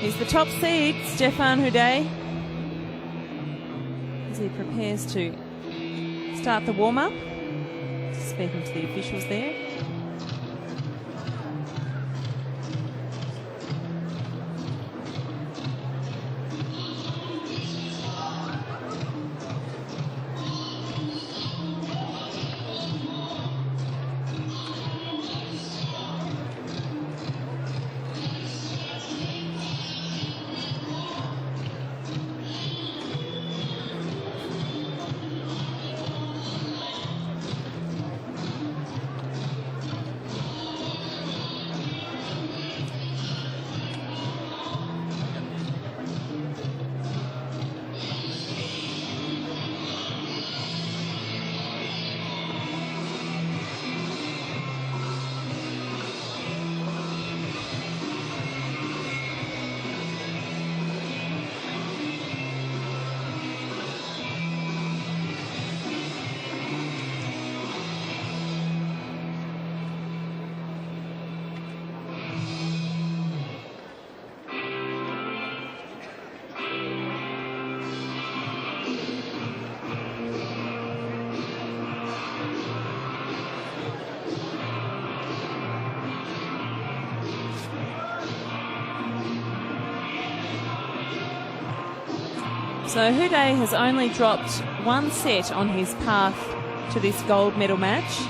He's the top seed, Stefan Houdet, as he prepares to start the warm-up. Speaking to the officials there. So Houdet has only dropped one set on his path to this gold medal match.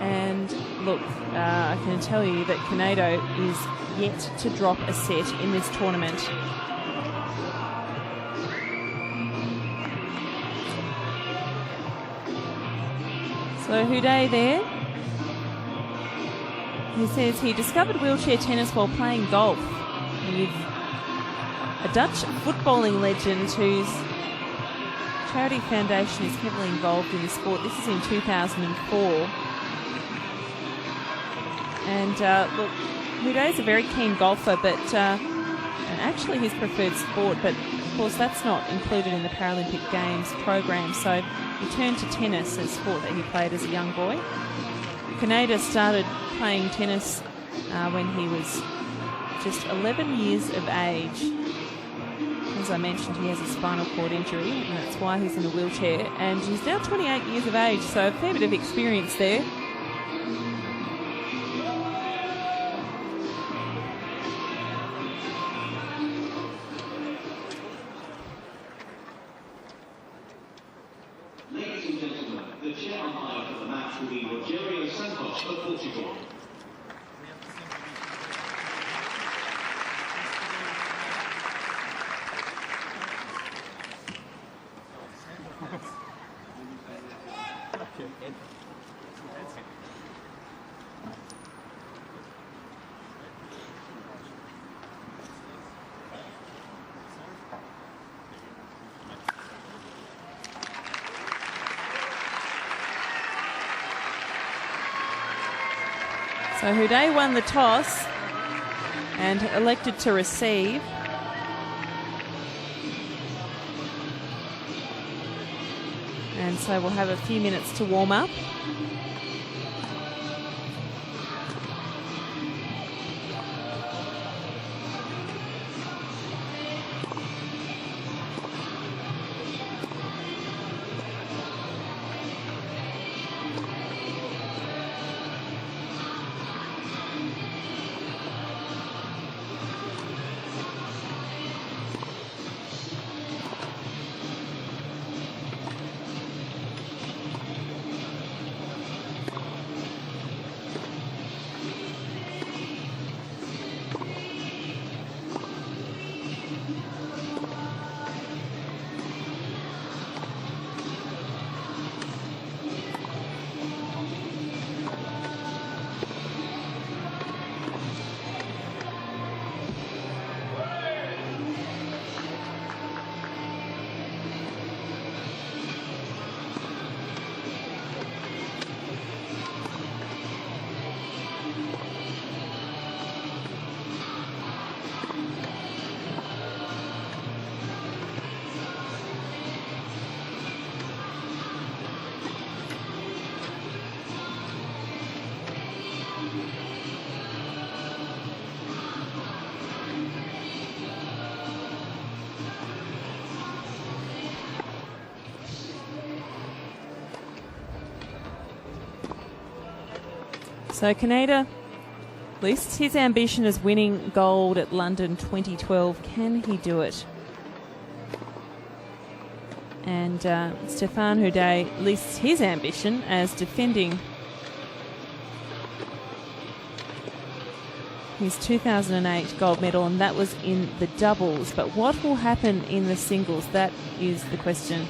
And look, I can tell you that Canedo is yet to drop a set in this tournament. So Houdet there. He says he discovered wheelchair tennis while playing golf with a Dutch footballing legend whose charity foundation is heavily involved in the sport. This is in 2004. And look, Houdet is a very keen golfer, but and actually his preferred sport, but of course that's not included in the Paralympic Games program. So he turned to tennis, a sport that he played as a young boy. Canedo started playing tennis when he was just 11 years of age. As I mentioned, he has a spinal cord injury, and that's why he's in a wheelchair. And he's now 28 years of age, so a fair bit of experience there. So Houdet won the toss and elected to receive. And so we'll have a few minutes to warm up. So Kaneda lists his ambition as winning gold at London 2012. Can he do it? And Stéphane Houdet lists his ambition as defending his 2008 gold medal, and that was in the doubles. But what will happen in the singles? That is the question.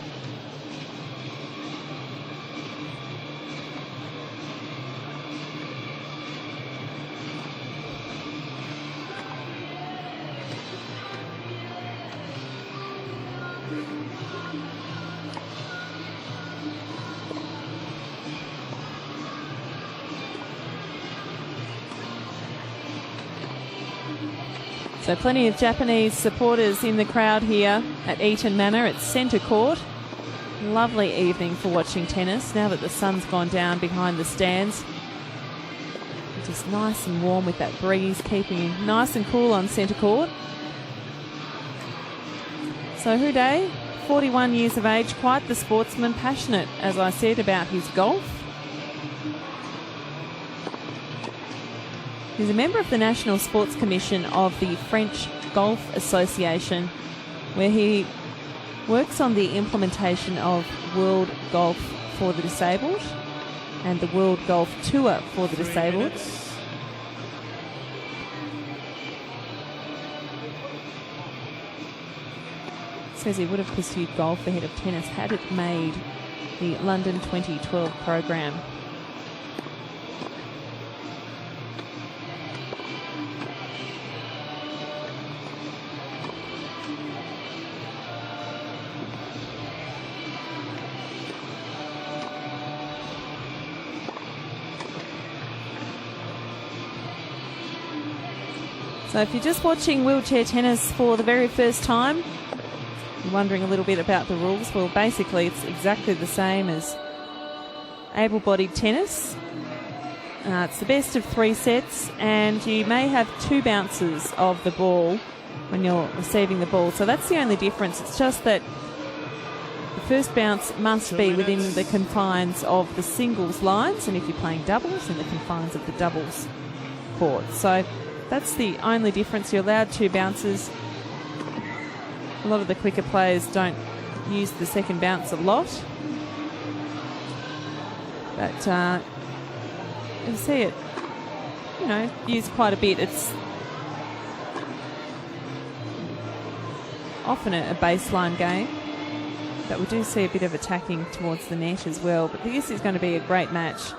So plenty of Japanese supporters in the crowd here at Eaton Manor at Centre Court. Lovely evening for watching tennis now that the sun's gone down behind the stands. Just nice and warm with that breeze, keeping you nice and cool on Centre Court. So Houdet, 41 years of age, quite the sportsman, passionate, as I said, about his golf. He's a member of the National Sports Commission of the French Golf Association, where he works on the implementation of World Golf for the Disabled and the World Golf Tour for the Disabled. Says he would have pursued golf ahead of tennis had it made the London 2012 program. So if you're just watching wheelchair tennis for the very first time, you're wondering a little bit about the rules, well, basically it's exactly the same as able-bodied tennis. It's the best of 3 sets, and you may have 2 bounces of the ball when you're receiving the ball. So that's the only difference. It's just that the first bounce must be within the confines of the singles lines, and if you're playing doubles, in the confines of the doubles court. So that's the only difference. You're allowed 2 bounces. A lot of the quicker players don't use the second bounce a lot. But you see it, used quite a bit. It's often a baseline game, but we do see a bit of attacking towards the net as well. But this is going to be a great match.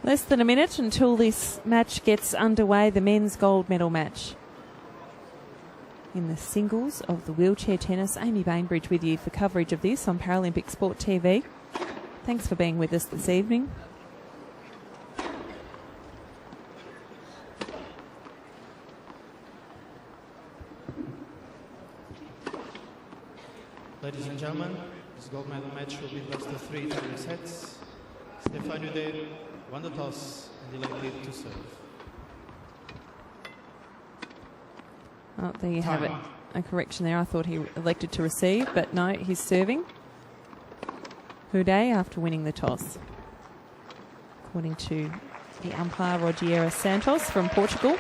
Less than a minute until this match gets underway, the men's gold medal match. In the singles of the wheelchair tennis, Amy Bainbridge with you for coverage of this on Paralympic Sport TV. Thanks for being with us this evening. Ladies and gentlemen, this gold medal match will be best of 3 time sets. Stéphane Houdet won the toss and elected to serve. Oh, there you have it. A correction there. I thought he elected to receive, but no, he's serving. Houdet after winning the toss. According to the umpire, Rogério Santos from Portugal.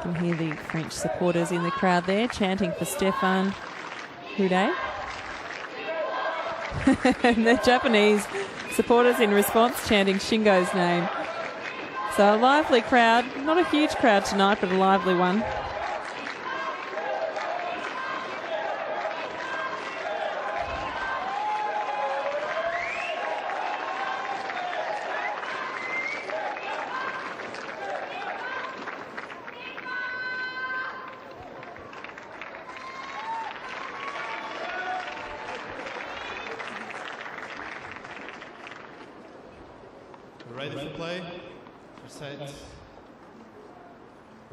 You can hear the French supporters in the crowd there chanting for Stéphane Houdet. And the Japanese supporters in response chanting Shingo's name. So a lively crowd, not a huge crowd tonight, but a lively one. ready for play. First set.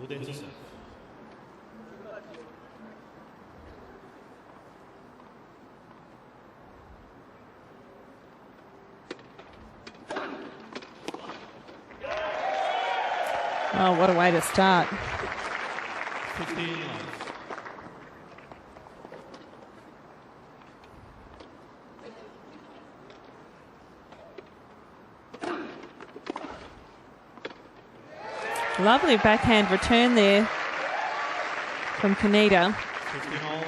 Uday to serve. Oh, what a way to start. 15 love. Lovely backhand return there from Kaneda. 15 all.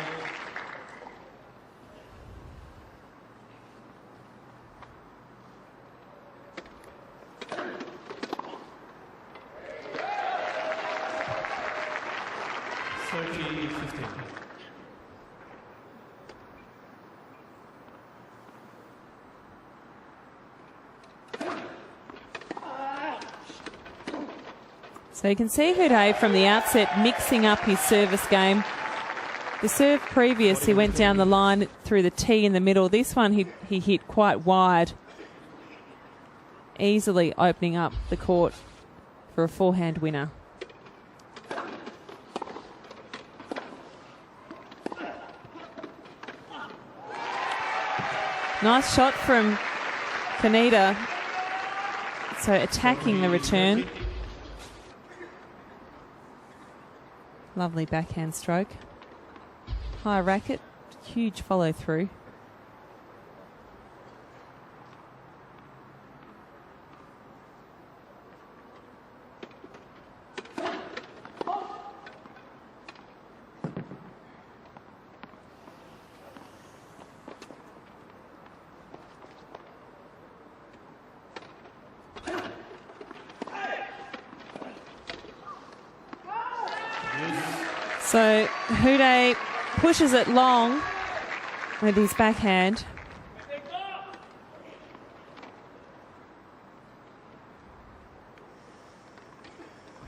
So you can see Houdet from the outset mixing up his service game. The serve previous, he went down the line through the tee in the middle. This one he hit quite wide, easily opening up the court for a forehand winner. Nice shot from Kaneda. So attacking the return. Lovely backhand stroke. High racket, huge follow through. So Houdet pushes it long with his backhand.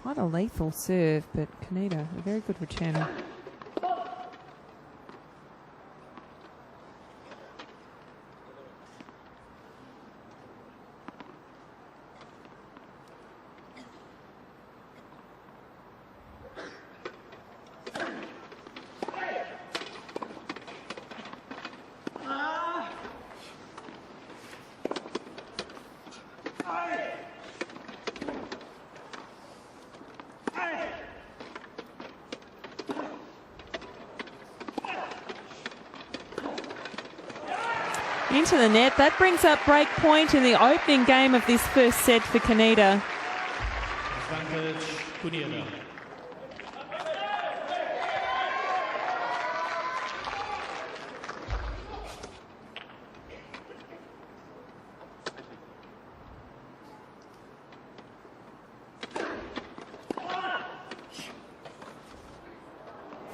Quite a lethal serve, but Kaneda, a very good returner. Into the net. That brings up break point in the opening game of this first set for Kaneda. Advantage, Kaneda.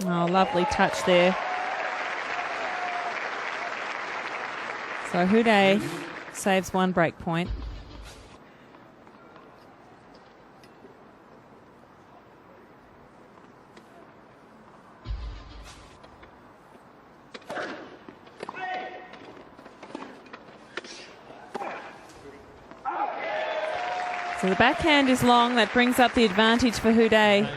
Oh, lovely touch there. So Houdet saves one break point. So the backhand is long. That brings up the advantage for Houdet.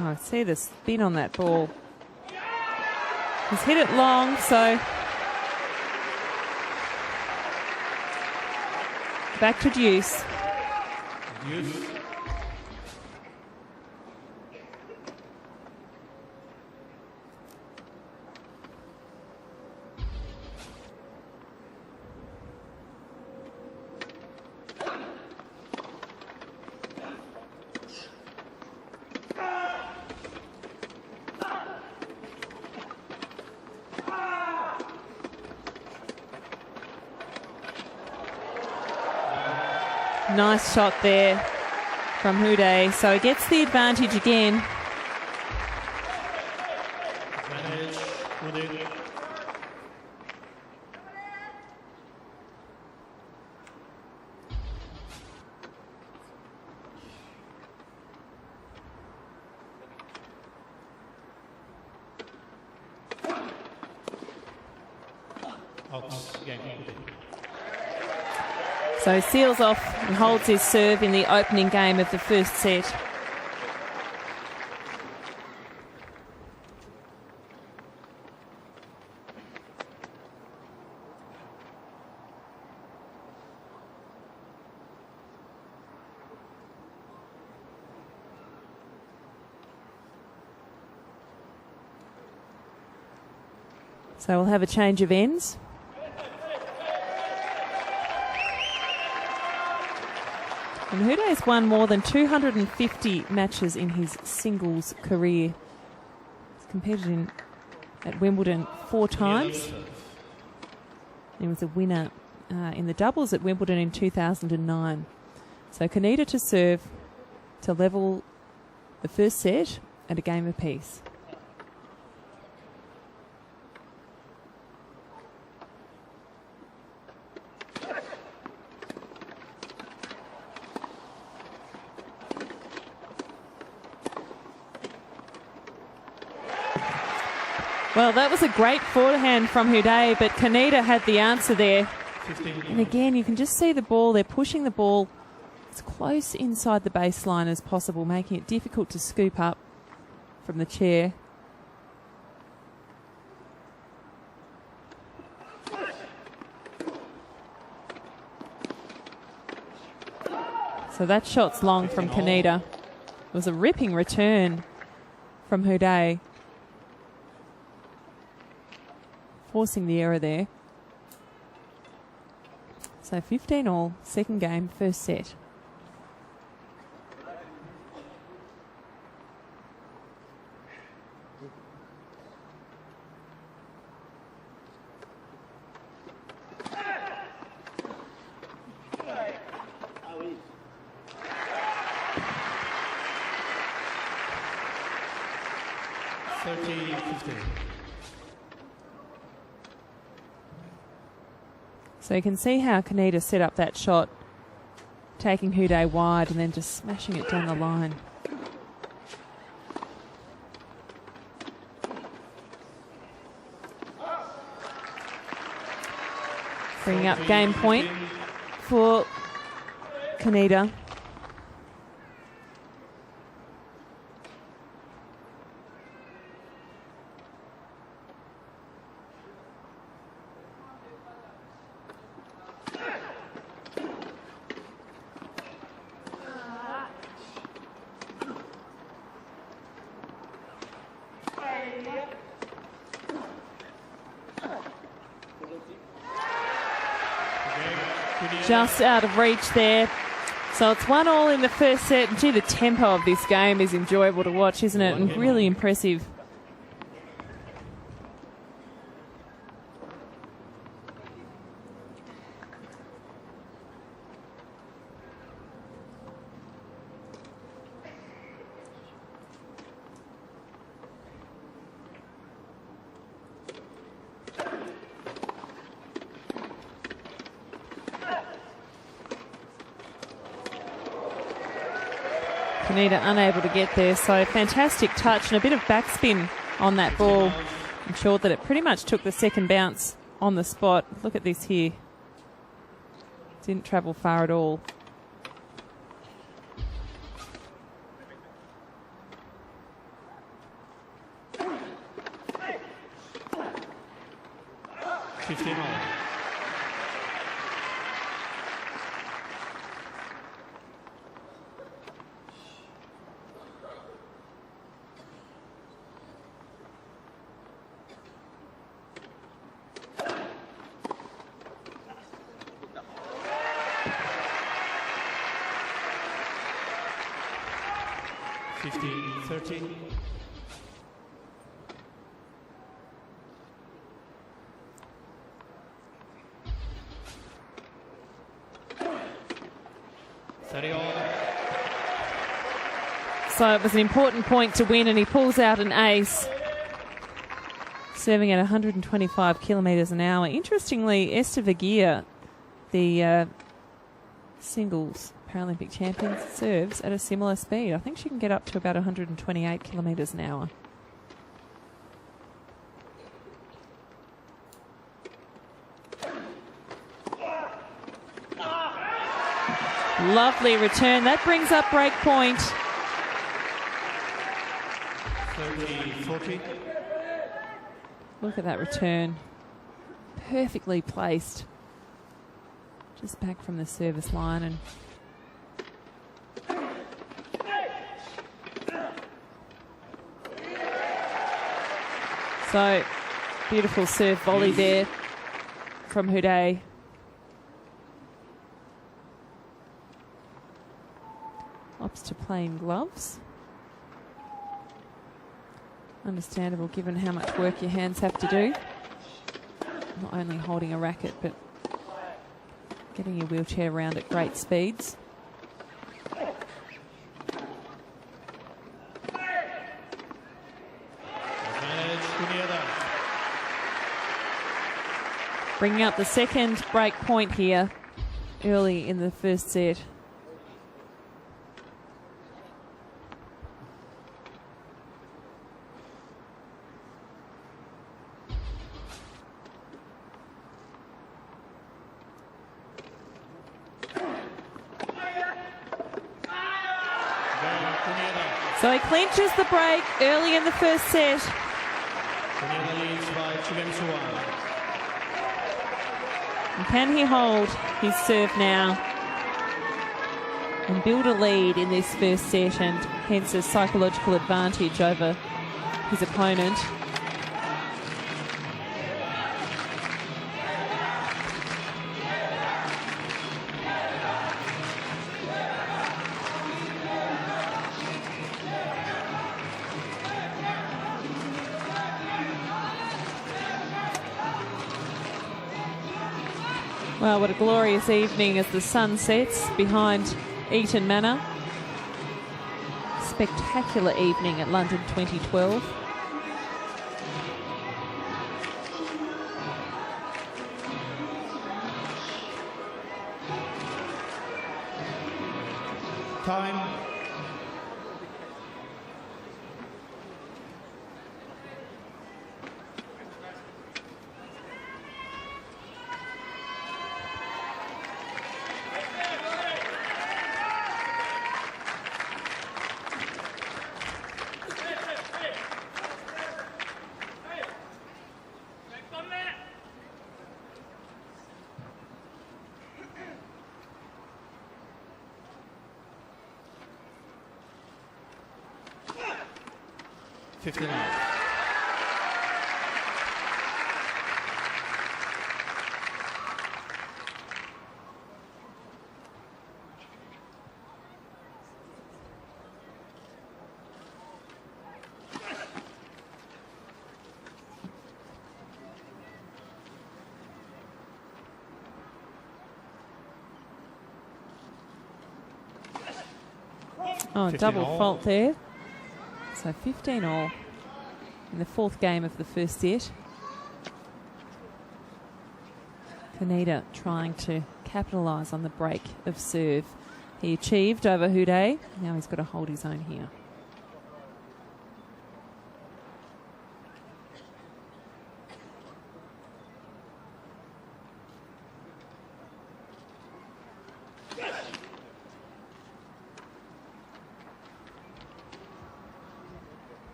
Oh, see the spin on that ball. He's hit it long, so back to deuce. Nice shot there from Houdet. So he gets the advantage again. Advantage, Houdet. So he seals off and holds his serve in the opening game of the first set. So we'll have a change of ends. And Houdet has won more than 250 matches in his singles career. He's competed at Wimbledon 4 times. He was a winner in the doubles at Wimbledon in 2009. So Kaneda to serve to level the first set at a game apiece. Well, that was a great forehand from Houdet, but Kaneda had the answer there. And again, you can just see the ball. They're pushing the ball as close inside the baseline as possible, making it difficult to scoop up from the chair. So that shot's long from Kaneda. It was a ripping return from Houdet, forcing the error there. So 15-all, second game, first set. So you can see how Kaneda set up that shot, taking Houdet wide and then just smashing it down the line. Bringing up game point for Kaneda. Just out of reach there. So it's 1-all in the first set. Gee, the tempo of this game is enjoyable to watch, isn't it? And really impressive. Kaneda unable to get there, so fantastic touch and a bit of backspin on that ball. Ensured that it pretty much took the second bounce on the spot. Look at this here. Didn't travel far at all. So it was an important point to win, and he pulls out an ace, serving at 125 kilometres an hour. Interestingly, Esther Vergier, the singles Paralympic champion, serves at a similar speed. I think she can get up to about 128 kilometres an hour. Lovely return. That brings up break point. 30-40. Look at that return. Perfectly placed. Just back from the service line. And so, beautiful serve volley there from Houdet. Opts to play in gloves. Understandable given how much work your hands have to do. Not only holding a racket, but getting your wheelchair around at great speeds. Bringing up the second break point here early in the first set. So he clinches the break early in the first set. And can he hold his serve now and build a lead in this first set, and hence a psychological advantage over his opponent? Well, what a glorious evening as the sun sets behind Eaton Manor. Spectacular evening at London 2012. Time. Oh, double all. fault there. So 15 all in the fourth game of the first set. Kaneda trying to capitalise on the break of serve. He achieved over Houdet. Now he's got to hold his own here.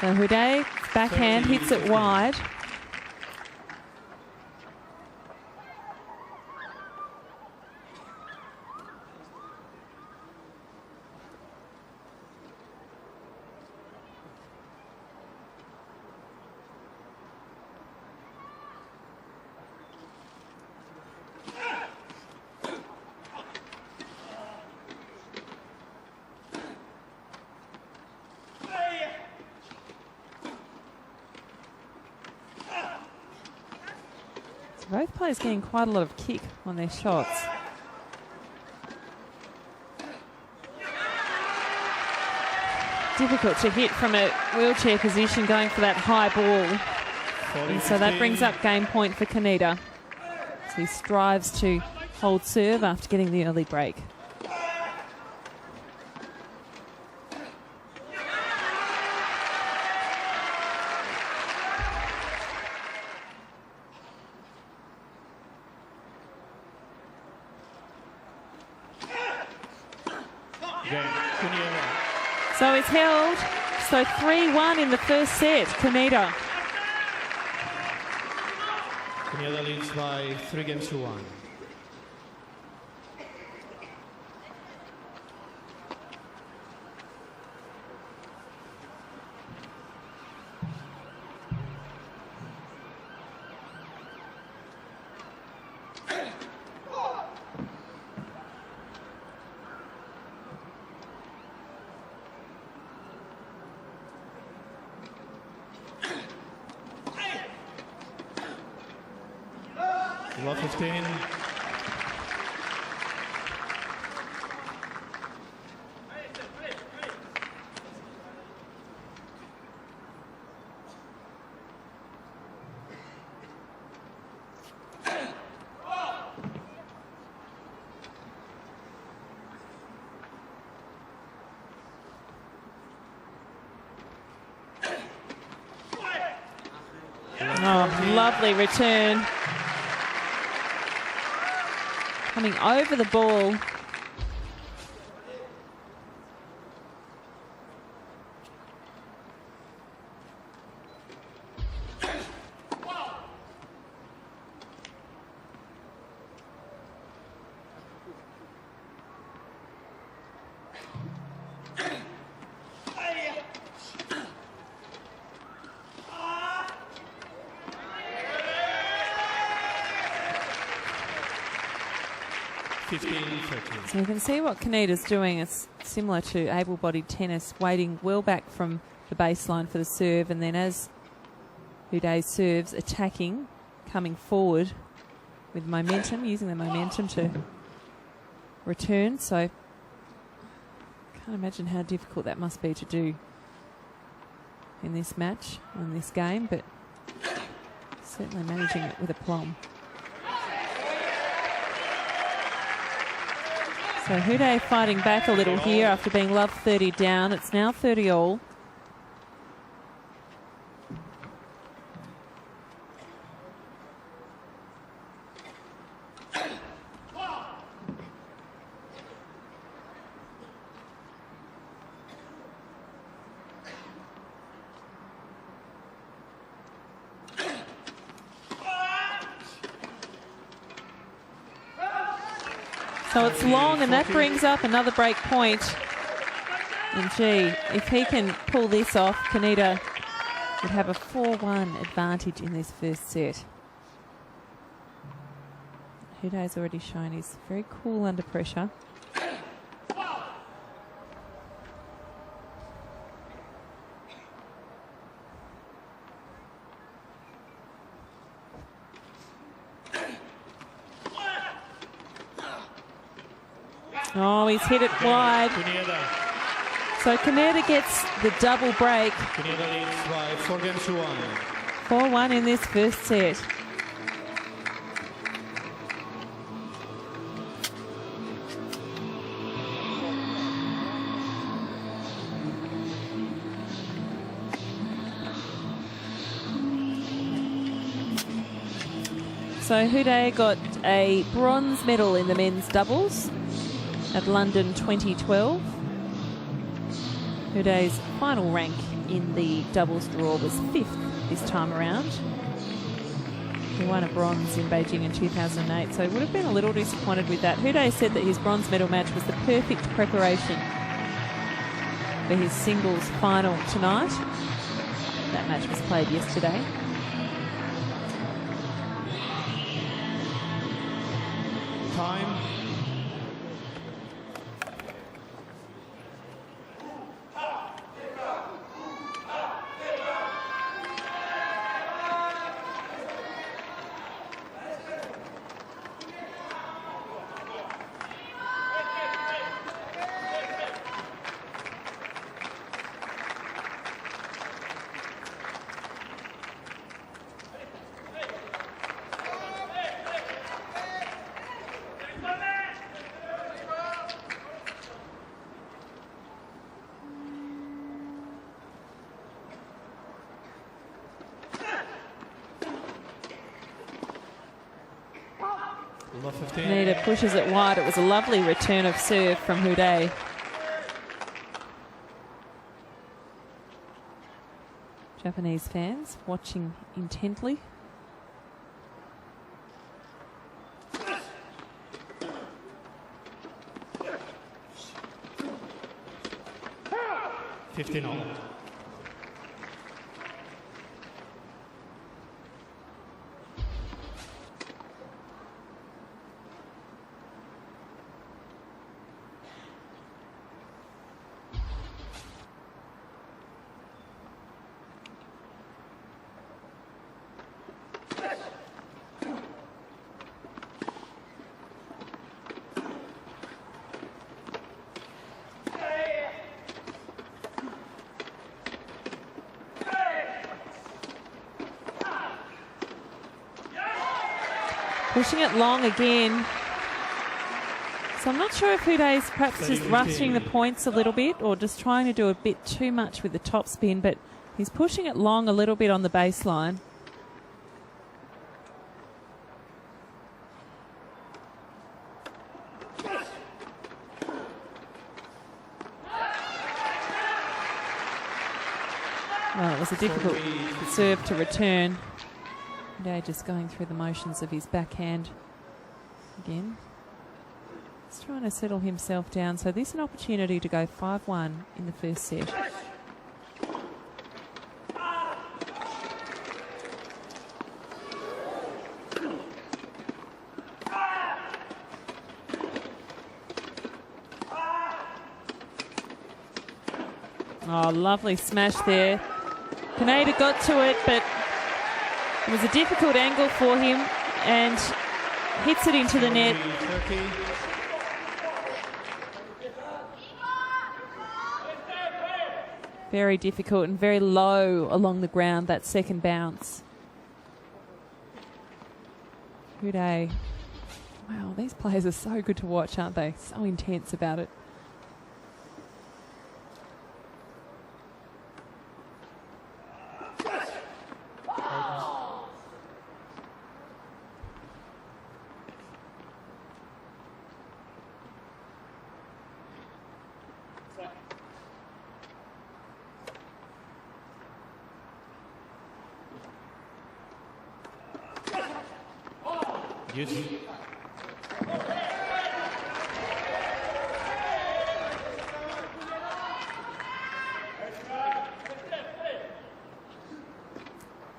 So Houdet, backhand, hits it wide. Both players getting quite a lot of kick on their shots. Difficult to hit from a wheelchair position going for that high ball. And so that brings up game point for Kaneda. So he strives to hold serve after getting the early break. So it's held. So 3-1 in the first set, Kaneda. Kaneda leads by 3 games to 1. Love 15. Oh, lovely return. Coming over the ball. So you can see what Kaneda's doing. It's similar to able-bodied tennis, waiting well back from the baseline for the serve, and then as Uday serves, attacking, coming forward with momentum, using the momentum to return. So can't imagine how difficult that must be to do in this match, in this game, but certainly managing it with aplomb. So Uday fighting back a little here after being loved 30 down. It's now 30 all. So it's long, and that brings up another break point. And gee, if he can pull this off, Kaneda would have a 4-1 advantage in this first set. Uday's already shown he's very cool under pressure. Oh, he's hit it wide. So Kaneda gets the double break. Kaneda leads by 4 games to 1. 4-1 in this first set. So Uday got a bronze medal in the men's doubles at London 2012. Uday's final rank in the doubles draw was 5th this time around. He won a bronze in Beijing in 2008, so he would have been a little disappointed with that. Uday said that his bronze medal match was the perfect preparation for his singles final tonight. That match was played yesterday. Time. Number 15. Kaneda pushes it wide. It was a lovely return of serve from Houdet. Japanese fans watching intently. $15. Pushing it long again. So I'm not sure if Houdet's perhaps just rushing the points a little bit or just trying to do a bit too much with the top spin, but he's pushing it long a little bit on the baseline. Well, it was a difficult serve to return. Houdet just going through the motions of his backhand again. He's trying to settle himself down. So this is an opportunity to go 5-1 in the first set. Oh, lovely smash there. Kaneda got to it, but it was a difficult angle for him and hits it into the net. Very difficult and very low along the ground, that second bounce. Houdet. Wow, these players are so good to watch, aren't they? So intense about it.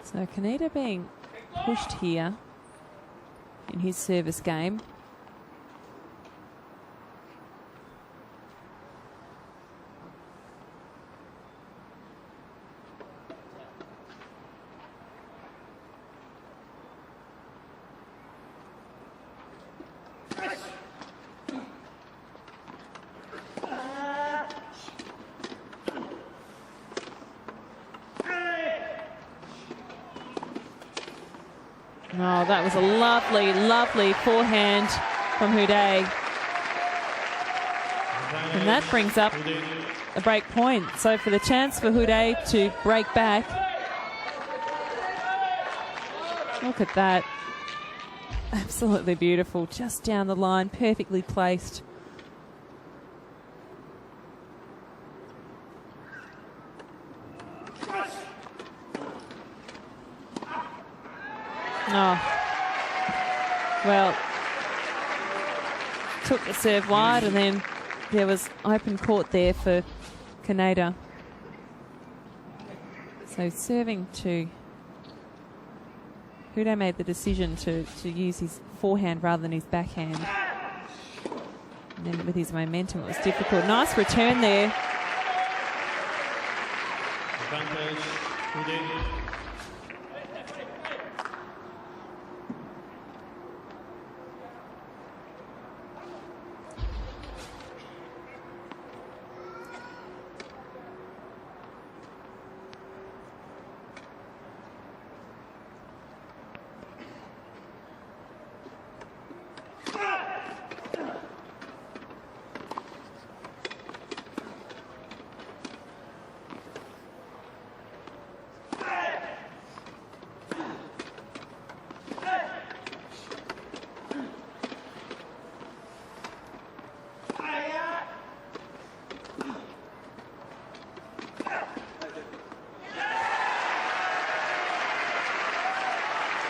So Kaneda being pushed here in his service game. Oh, that was a lovely, lovely forehand from Houdet. And that brings up a break point. So for the chance for Houdet to break back. Look at that. Absolutely beautiful. Just down the line, perfectly placed. Oh, well, took the serve wide and then there was open court there for Kaneda. So serving to... Houdet made the decision to use his forehand rather than his backhand. And then with his momentum it was difficult. Nice return there. Advantage, Houdet.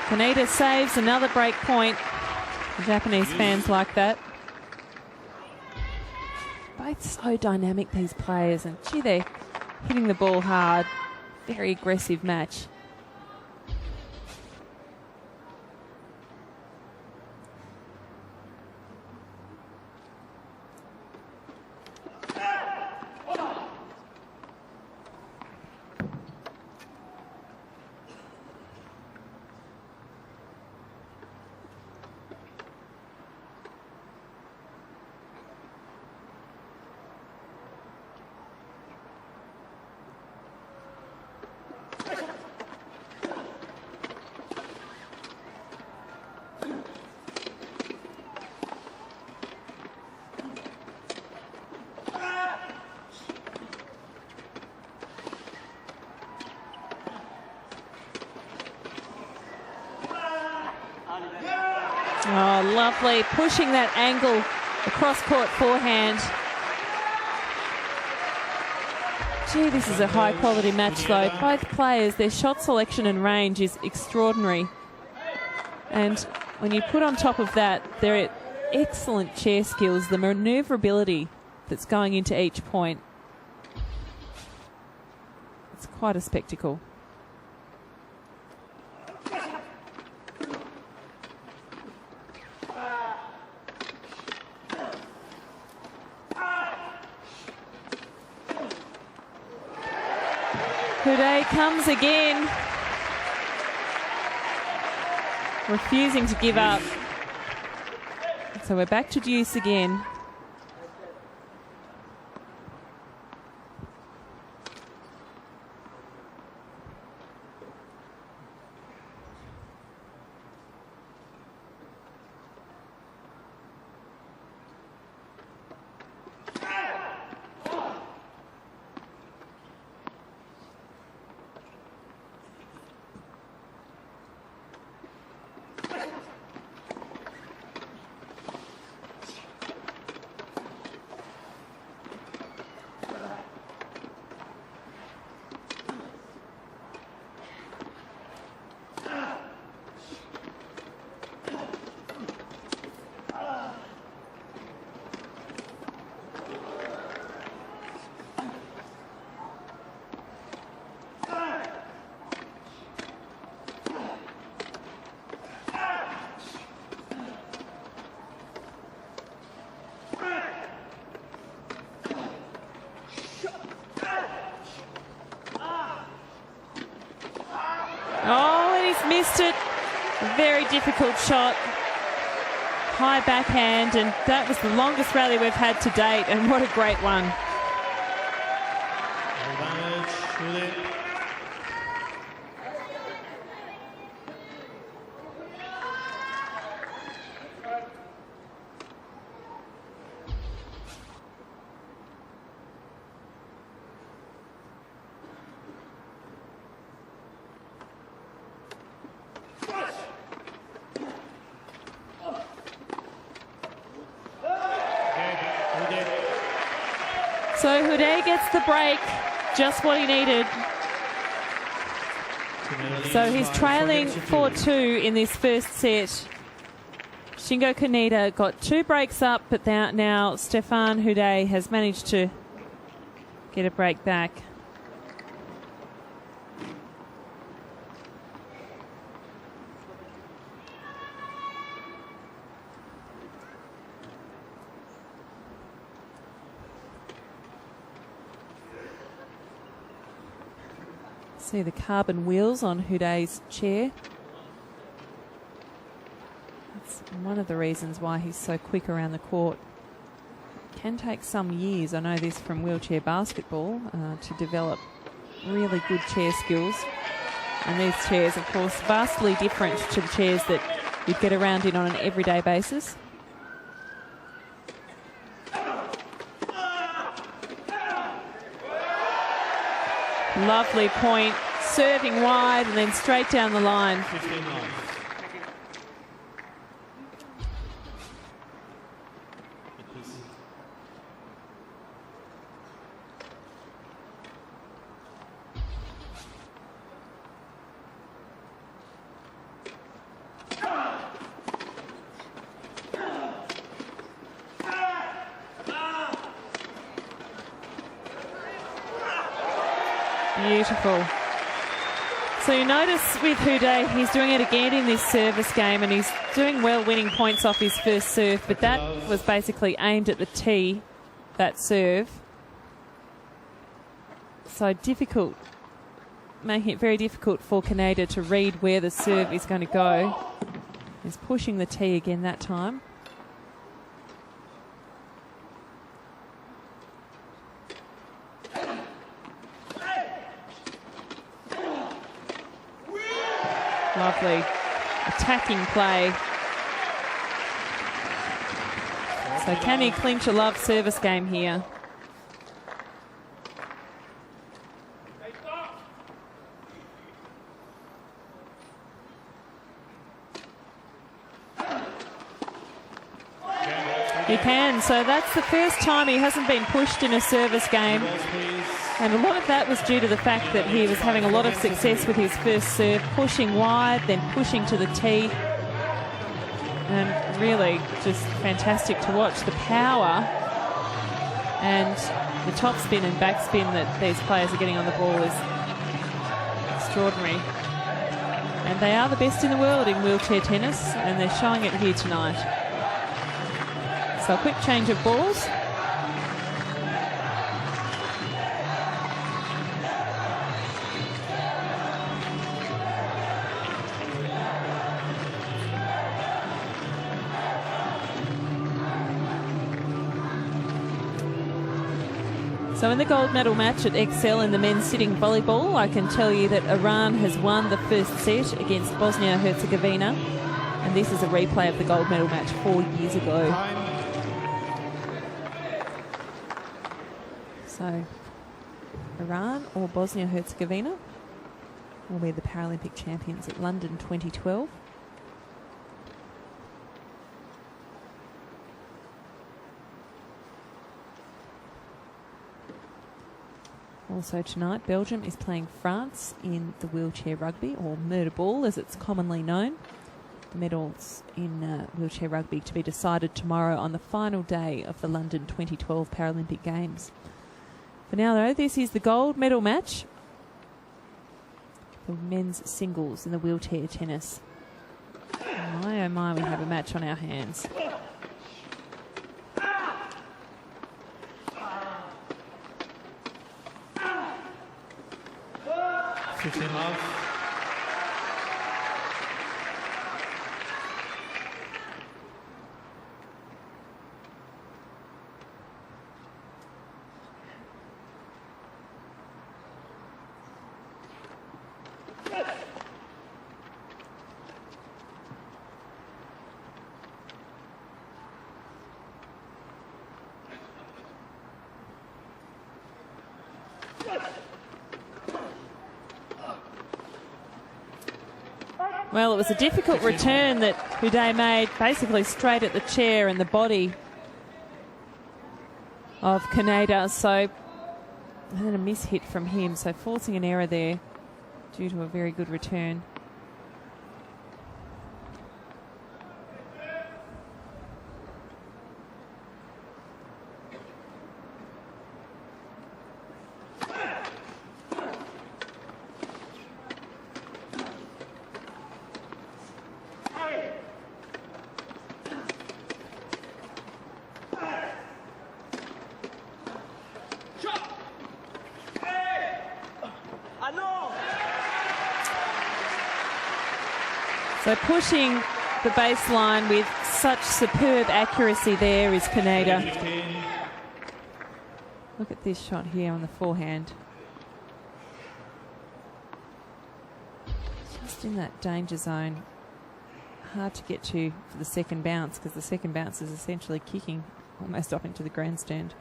Kaneda saves another break point. The Japanese fans like that. Both so dynamic, these players, and gee, they're hitting the ball hard. Very aggressive match. Oh, lovely. Pushing that angle across court forehand. Gee, this is a high quality match though. Both players, their shot selection and range is extraordinary. And when you put on top of that their excellent chair skills, the manoeuvrability that's going into each point, it's quite a spectacle. Houdet comes again, refusing to give up. So we're back to deuce again. Oh, and he's missed it. A very difficult shot. High backhand, and that was the longest rally we've had to date, and what a great one. So Houdet gets the break, just what he needed. So he's trailing 4-2 in this first set. Shingo Kaneda got 2 breaks up, but now Stefan Houdet has managed to get a break back. See the carbon wheels on Houdet's chair. That's one of the reasons why he's so quick around the court. It can take some years, I know this from wheelchair basketball, to develop really good chair skills. And these chairs, of course, vastly different to the chairs that you'd get around in on an everyday basis. Lovely point, serving wide and then straight down the line. 15-9. Beautiful. So you notice with Houdet, he's doing it again in this service game, and he's doing well winning points off his first serve, but that was basically aimed at the tee, that serve. So difficult, making it very difficult for Kaneda to read where the serve is going to go. He's pushing the tee again that time. Lovely attacking play. So can he clinch a love service game here? He can. So that's the first time he hasn't been pushed in a service game. And a lot of that was due to the fact that he was having a lot of success with his first serve, pushing wide, then pushing to the tee. And really just fantastic to watch. The power and the top spin and backspin that these players are getting on the ball is extraordinary. And they are the best in the world in wheelchair tennis, and they're showing it here tonight. So a quick change of balls. So in the gold medal match at Excel in the men's sitting volleyball, I can tell you that Iran has won the first set against Bosnia-Herzegovina. And this is a replay of the gold medal match 4 years ago. So Iran or Bosnia-Herzegovina will be the Paralympic champions at London 2012. Also tonight, Belgium is playing France in the wheelchair rugby, or murder ball as it's commonly known. The medals in wheelchair rugby to be decided tomorrow on the final day of the London 2012 Paralympic Games. For now though, this is the gold medal match for men's singles in the wheelchair tennis. My oh my, we have a match on our hands. 15 love. Well, it was a difficult return that Houdet made, basically straight at the chair and the body of Kaneda. So, and then a miss-hit from him, so forcing an error there due to a very good return. So pushing the baseline with such superb accuracy there is Kaneda. Look at this shot here on the forehand. Just in that danger zone. Hard to get to for the second bounce, because the second bounce is essentially kicking almost up into the grandstand.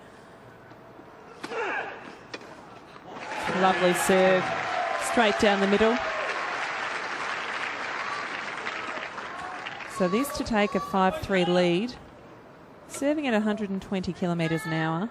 Lovely serve. Straight down the middle. So this to take a 5-3 lead, serving at 120 kilometres an hour.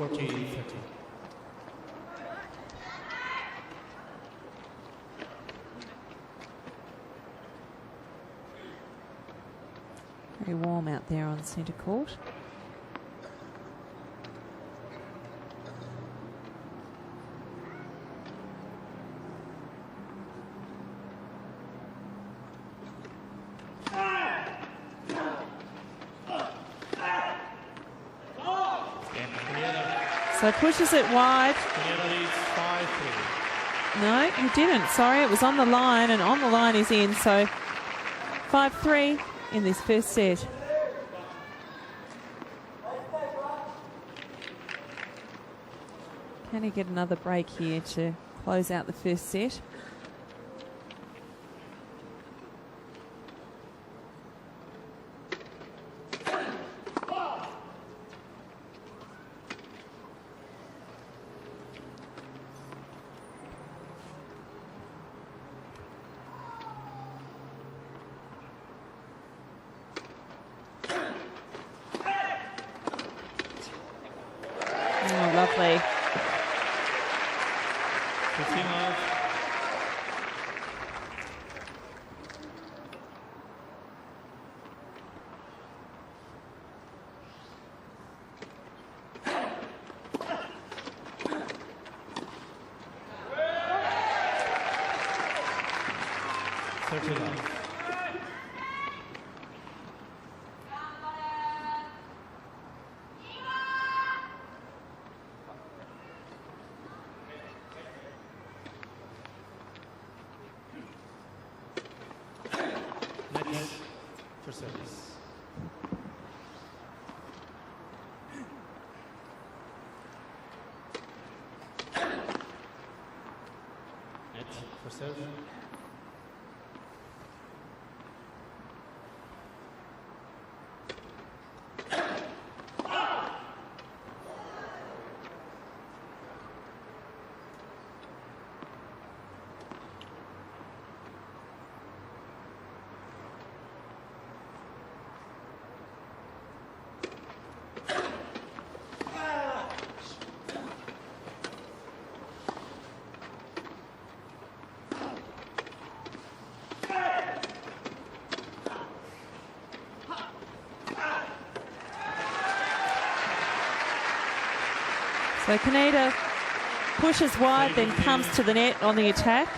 40-30. Very warm out there on centre court. So pushes it wide. No, he didn't. Sorry, it was on the line, and on the line is in. So 5-3 in this first set. Can he get another break here to close out the first set? Oh, lovely. For service. Net for serve. So Kaneda pushes wide, then comes to the net on the attack.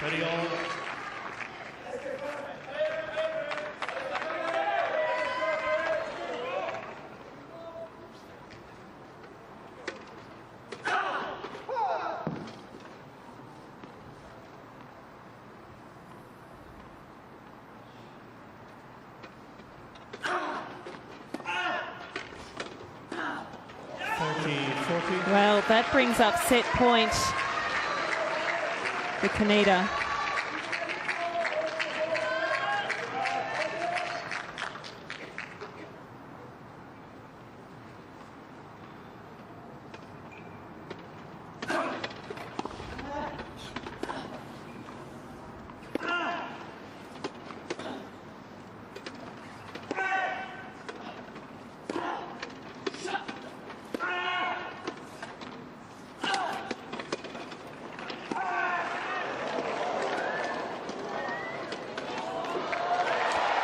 Ready all. Well, that brings up set point for Kaneda.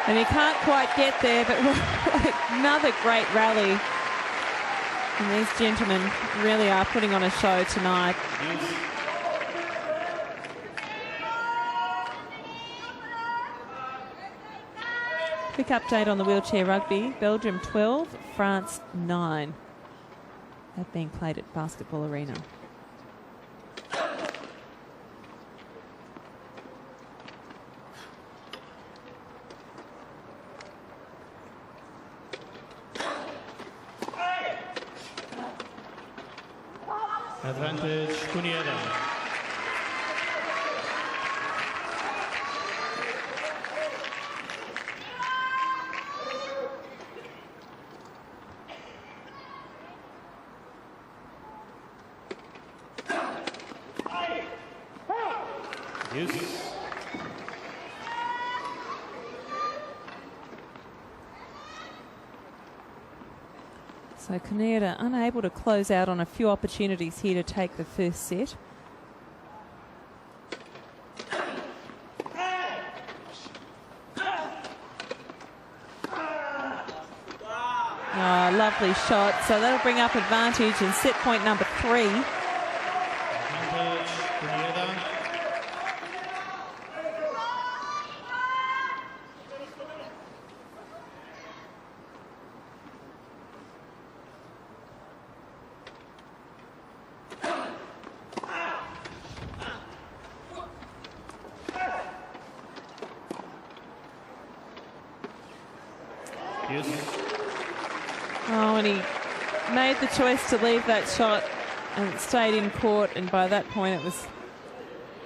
And he can't quite get there, but another great rally And these gentlemen really are putting on a show tonight. Quick update on the wheelchair rugby. Belgium 12, France 9. That being played at Basketball Arena. Advantage, Kunieda. Use. So Canada unable to close out on a few opportunities here to take the first set. Oh, lovely shot. So that'll bring up advantage and set point number 3. Advantage, Kunieda. Oh, and he made the choice to leave that shot and it stayed in court, and by that point it was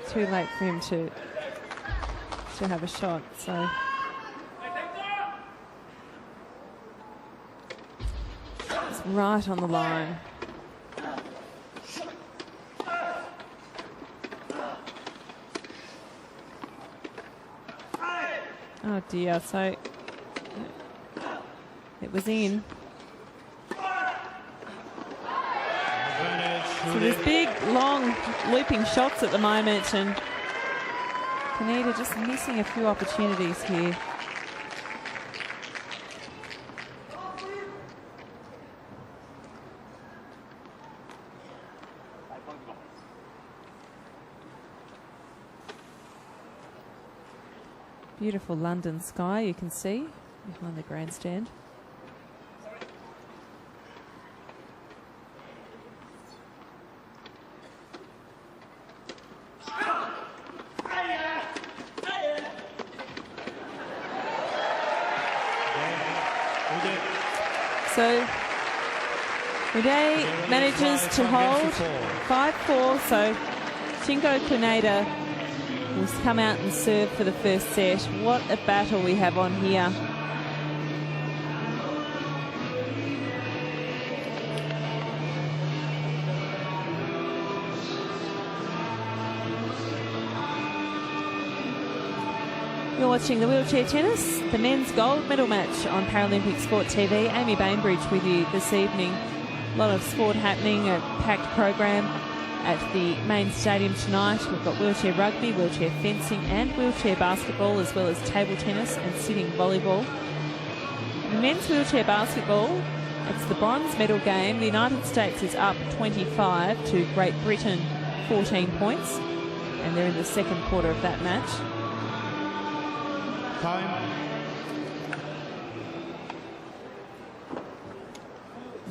too late for him to have a shot. So it's right on the line. Oh dear, so it was in. So there's big, long, looping shots at the moment, and Canada just missing a few opportunities here. Beautiful London sky you can see behind the grandstand. So Uday manages to hold 5-4, so Shingo Kuneda will come out and serve for the first set. What a battle we have on here. You're watching the wheelchair tennis, the men's gold medal match on Paralympic Sport TV. Amy Bainbridge with you this evening. A lot of sport happening, a packed program at the main stadium tonight. We've got wheelchair rugby, wheelchair fencing and wheelchair basketball, as well as table tennis and sitting volleyball. In men's wheelchair basketball, it's the bronze medal game. The United States is up 25 to Great Britain 14 points, and they're in the second quarter of that match. Time.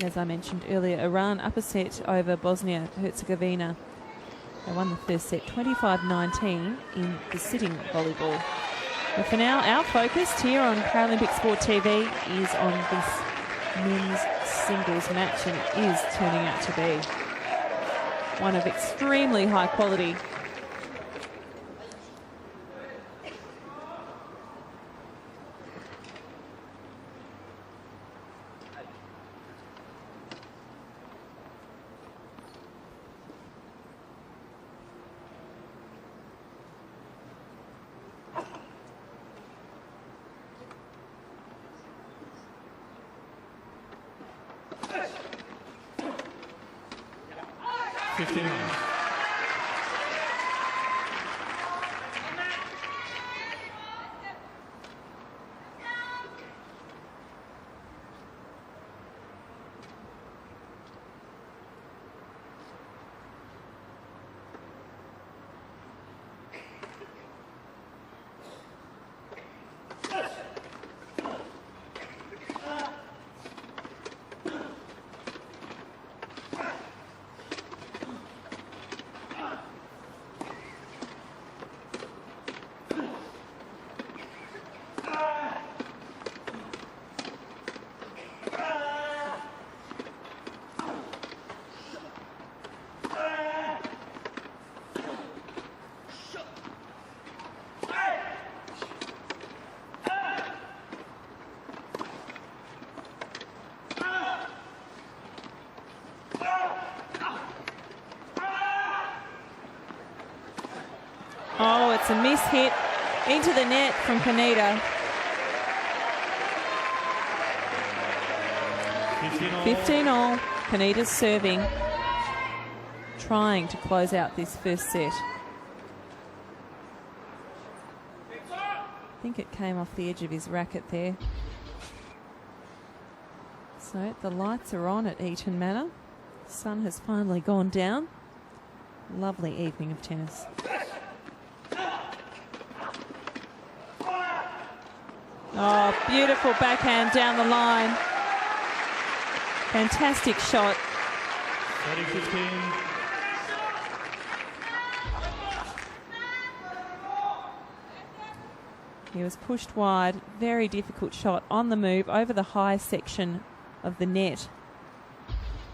As I mentioned earlier, Iran up a set over Bosnia-Herzegovina. They won the first set 25-19 in the sitting volleyball. But for now, our focus here on Paralympic Sport TV is on this men's singles match, and it is turning out to be one of extremely high quality. It's a miss hit into the net from Kaneda. 15-all. Kaneda's serving, trying to close out this first set. I think it came off the edge of his racket there. So the lights are on at Eaton Manor. The sun has finally gone down. Lovely evening of tennis. Oh, beautiful backhand down the line. Fantastic shot. 30-15. He was pushed wide. Very difficult shot on the move over the high section of the net.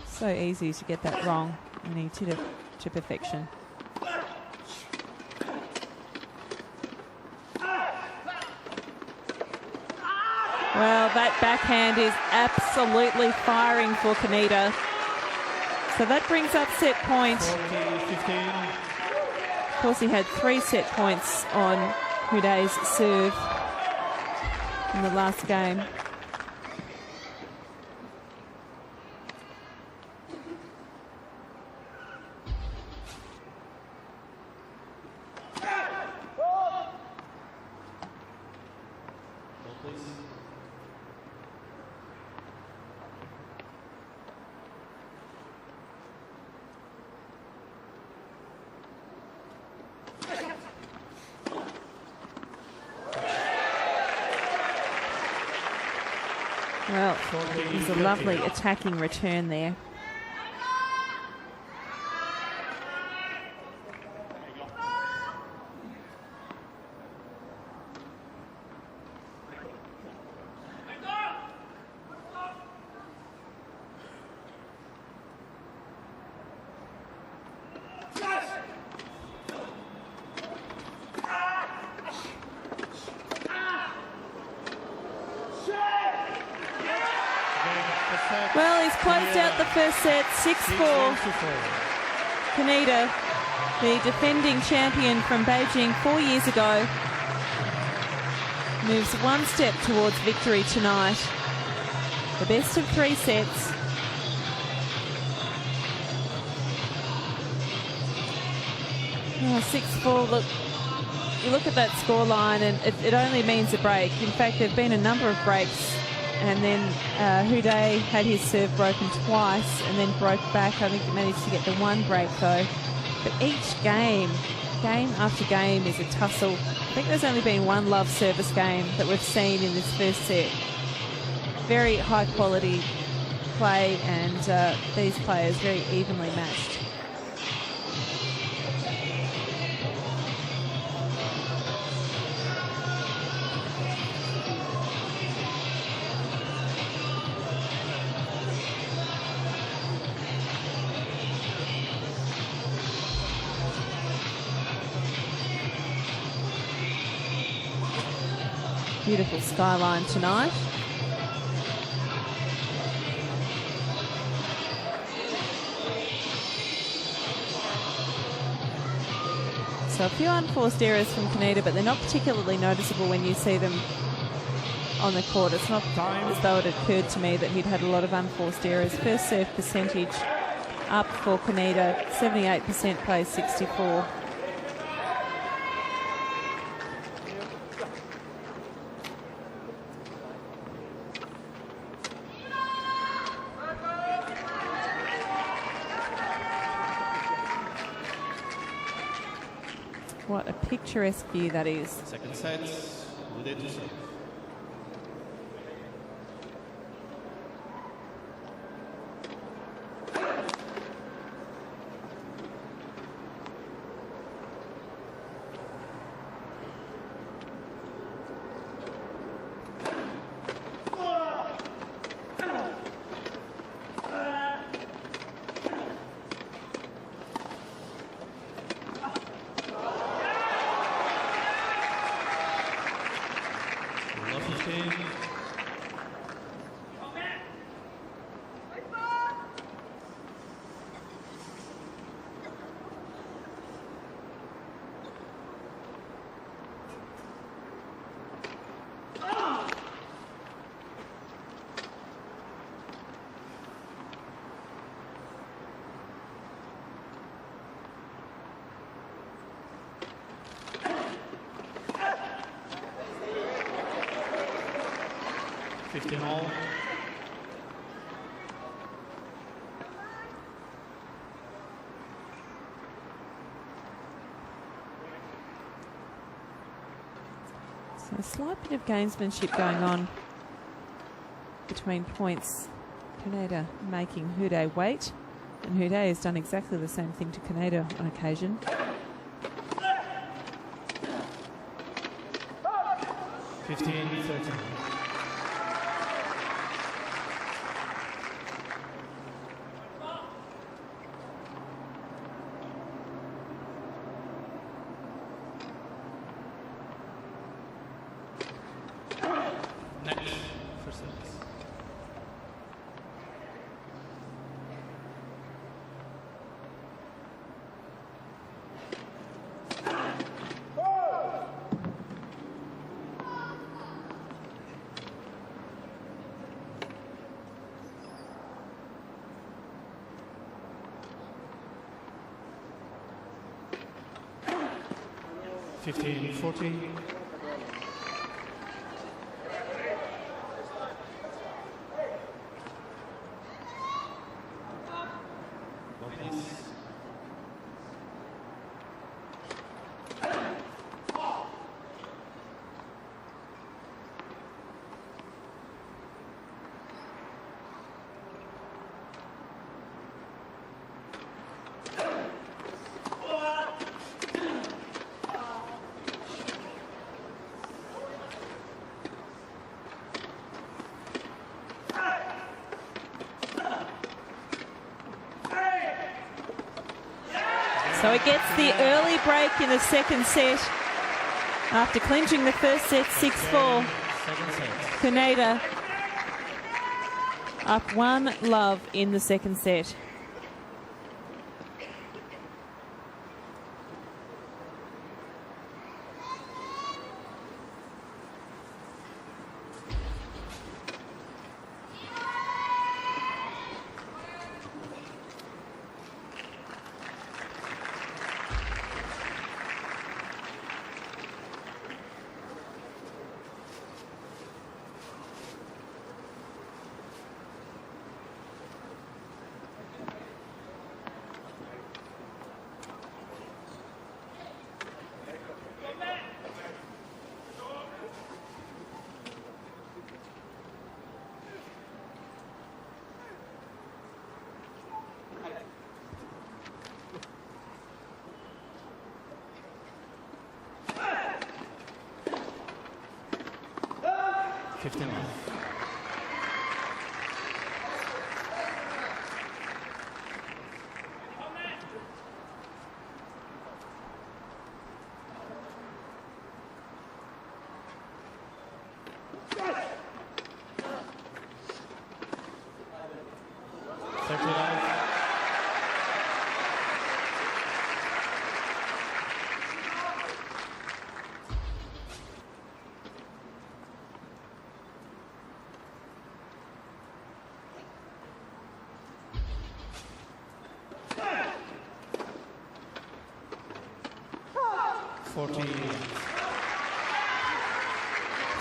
So easy to get that wrong, and he did it to perfection. Well, that backhand is absolutely firing for Kaneda. So that brings up set point. 40-15. Of course, he had 3 set points on Huday's serve in the last game. Well, it was a lovely attacking return there. Well, he's closed out the first set, 6-4. Kaneda, the defending champion from Beijing 4 years ago, moves one step towards victory tonight. The best of 3 sets. Oh, 6-4, look, you look at that scoreline and it only means a break. In fact, there have been a number of breaks. And then Houday had his serve broken twice and then broke back. I think he managed to get the 1 break though. But each game after game is a tussle. I think there's only been 1 love service game that we've seen in this first set. Very high quality play, and these players very evenly matched. Beautiful skyline tonight. So a few unforced errors from Kaneda, but they're not particularly noticeable when you see them on the court. It's not as though it occurred to me that he'd had a lot of unforced errors. First serve percentage up for Kaneda, 78%, plays 64. What a picturesque view that is. Second set, Houday to serve. 15 all. So a slight bit of gamesmanship going on between points. Kaneda making Hude wait, and Hude has done exactly the same thing to Kaneda on occasion. 15-13. Next for service. Fifteen 40. So it gets the early break in the second set after clinching the first set 6-4. Kaneda up 1-love in the second set.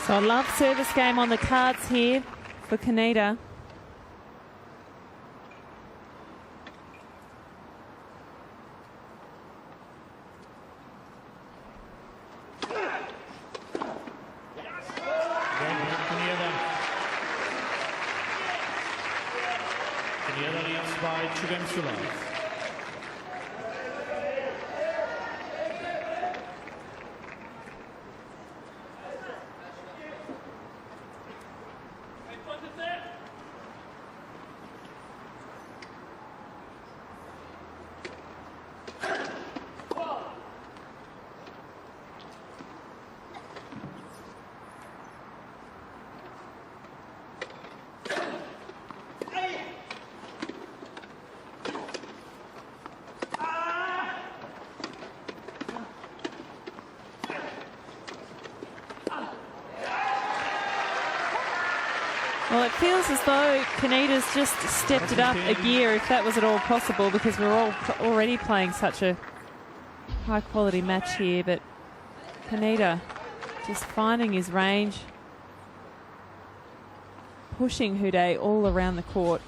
So a love service game on the cards here for Kaneda. Kaneda leads by 2 games to love. Well, it feels as though Kaneda's just stepped it up a gear, if that was at all possible, because we're all already playing such a high-quality match here. But Kaneda just finding his range. pushing Houdet all around the court.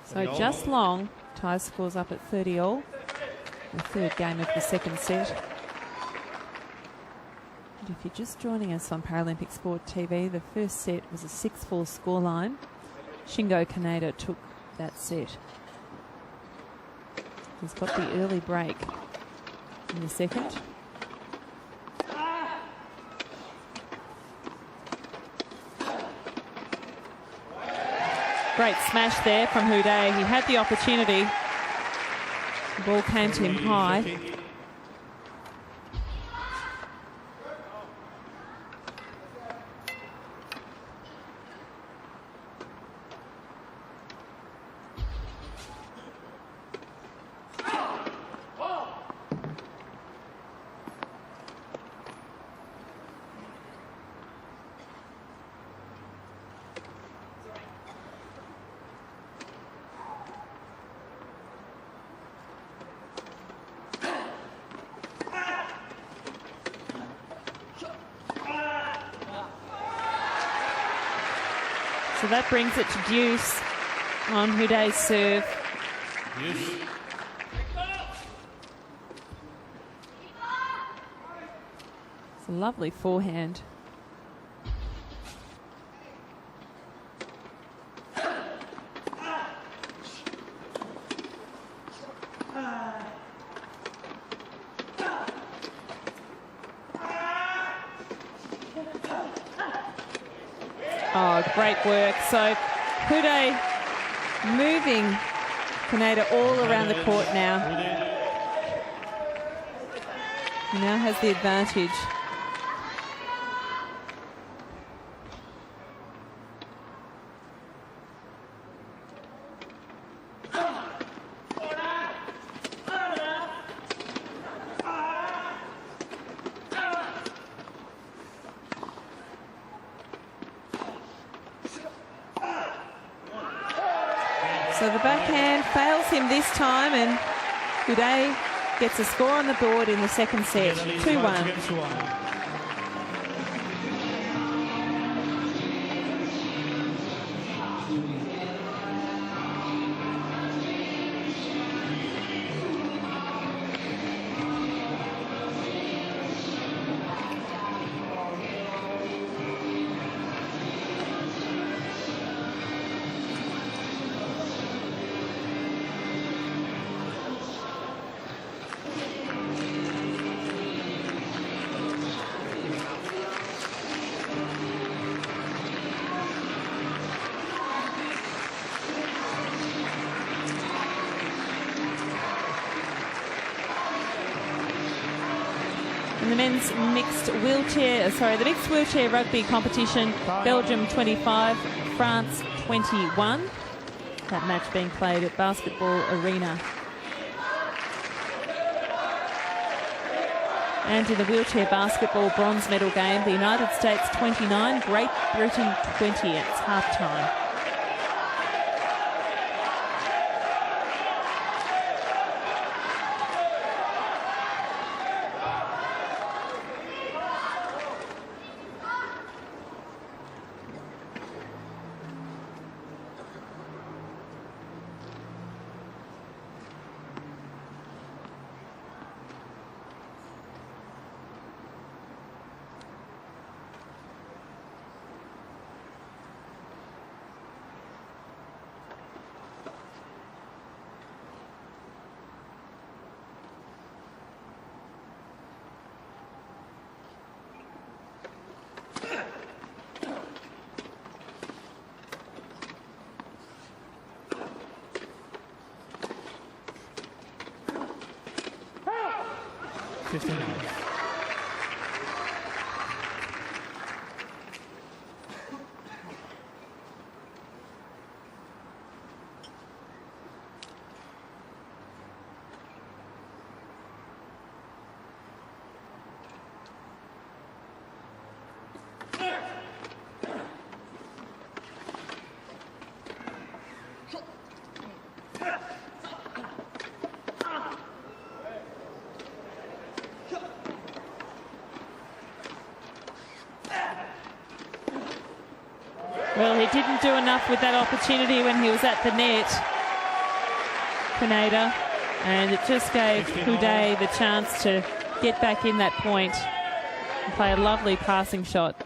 So just long. Tie scores up at 30 all. The third game of the second set. And if you're just joining us on Paralympic Sport TV, the first set was a 6-4 scoreline. Shingo Kaneda took that set. He's got the early break in the second. Great smash there from Houdet. He had the opportunity. The ball came to him high. So that brings it to deuce on Houdet's serve. It's a lovely forehand. Oh, great work. So Houdet moving Kaneda all around the court now. He now has the advantage. So the backhand fails him this time, and Houdet gets a score on the board in the second set, 2-1. In the men's mixed wheelchair rugby competition, Belgium 25, France 21. That match being played at Basketball Arena. And in the wheelchair basketball bronze medal game, the United States 29, Great Britain 20. It's half time. Well, he didn't do enough with that opportunity when he was at the net, Kaneda, and it just gave Houdet the chance to get back in that point and play a lovely passing shot.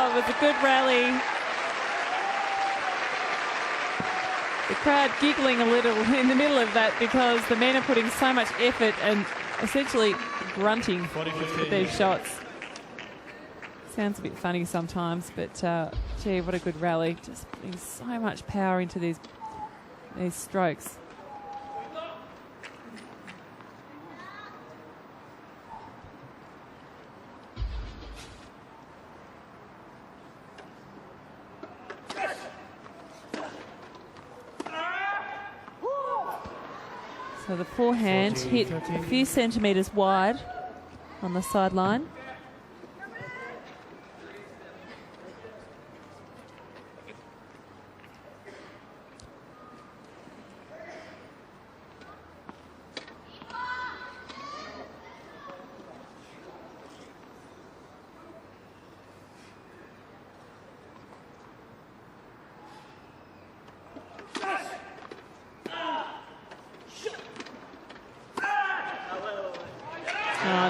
It was a good rally. The crowd giggling a little in the middle of that because the men are putting so much effort and essentially grunting with these shots. Sounds a bit funny sometimes, but gee, what a good rally. Just putting so much power into these strokes. So the forehand hit a few centimetres wide on the sideline.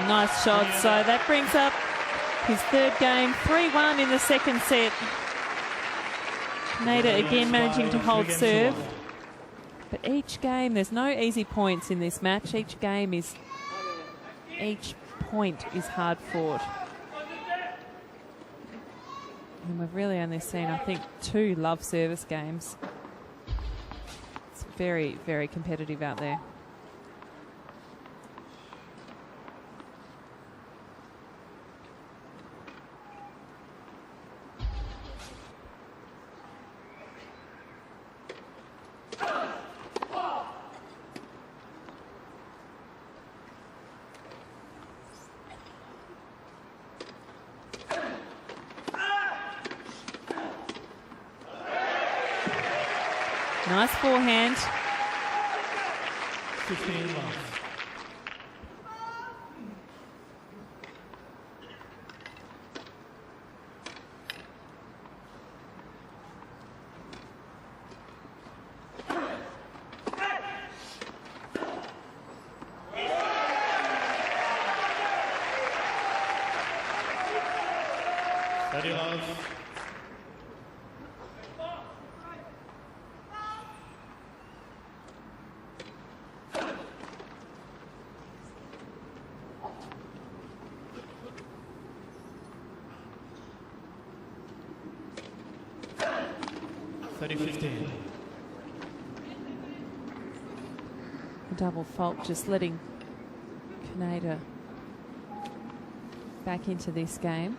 Nice shot. So that brings up his third game, 3-1 in the second set. Kaneda again managing to hold serve. But each game, there's no easy points in this match. Each point is hard fought. And we've really only seen, I think, 2 love service games. It's very, very competitive out there. Nice forehand. 15 love. A double fault, just letting Kaneda back into this game.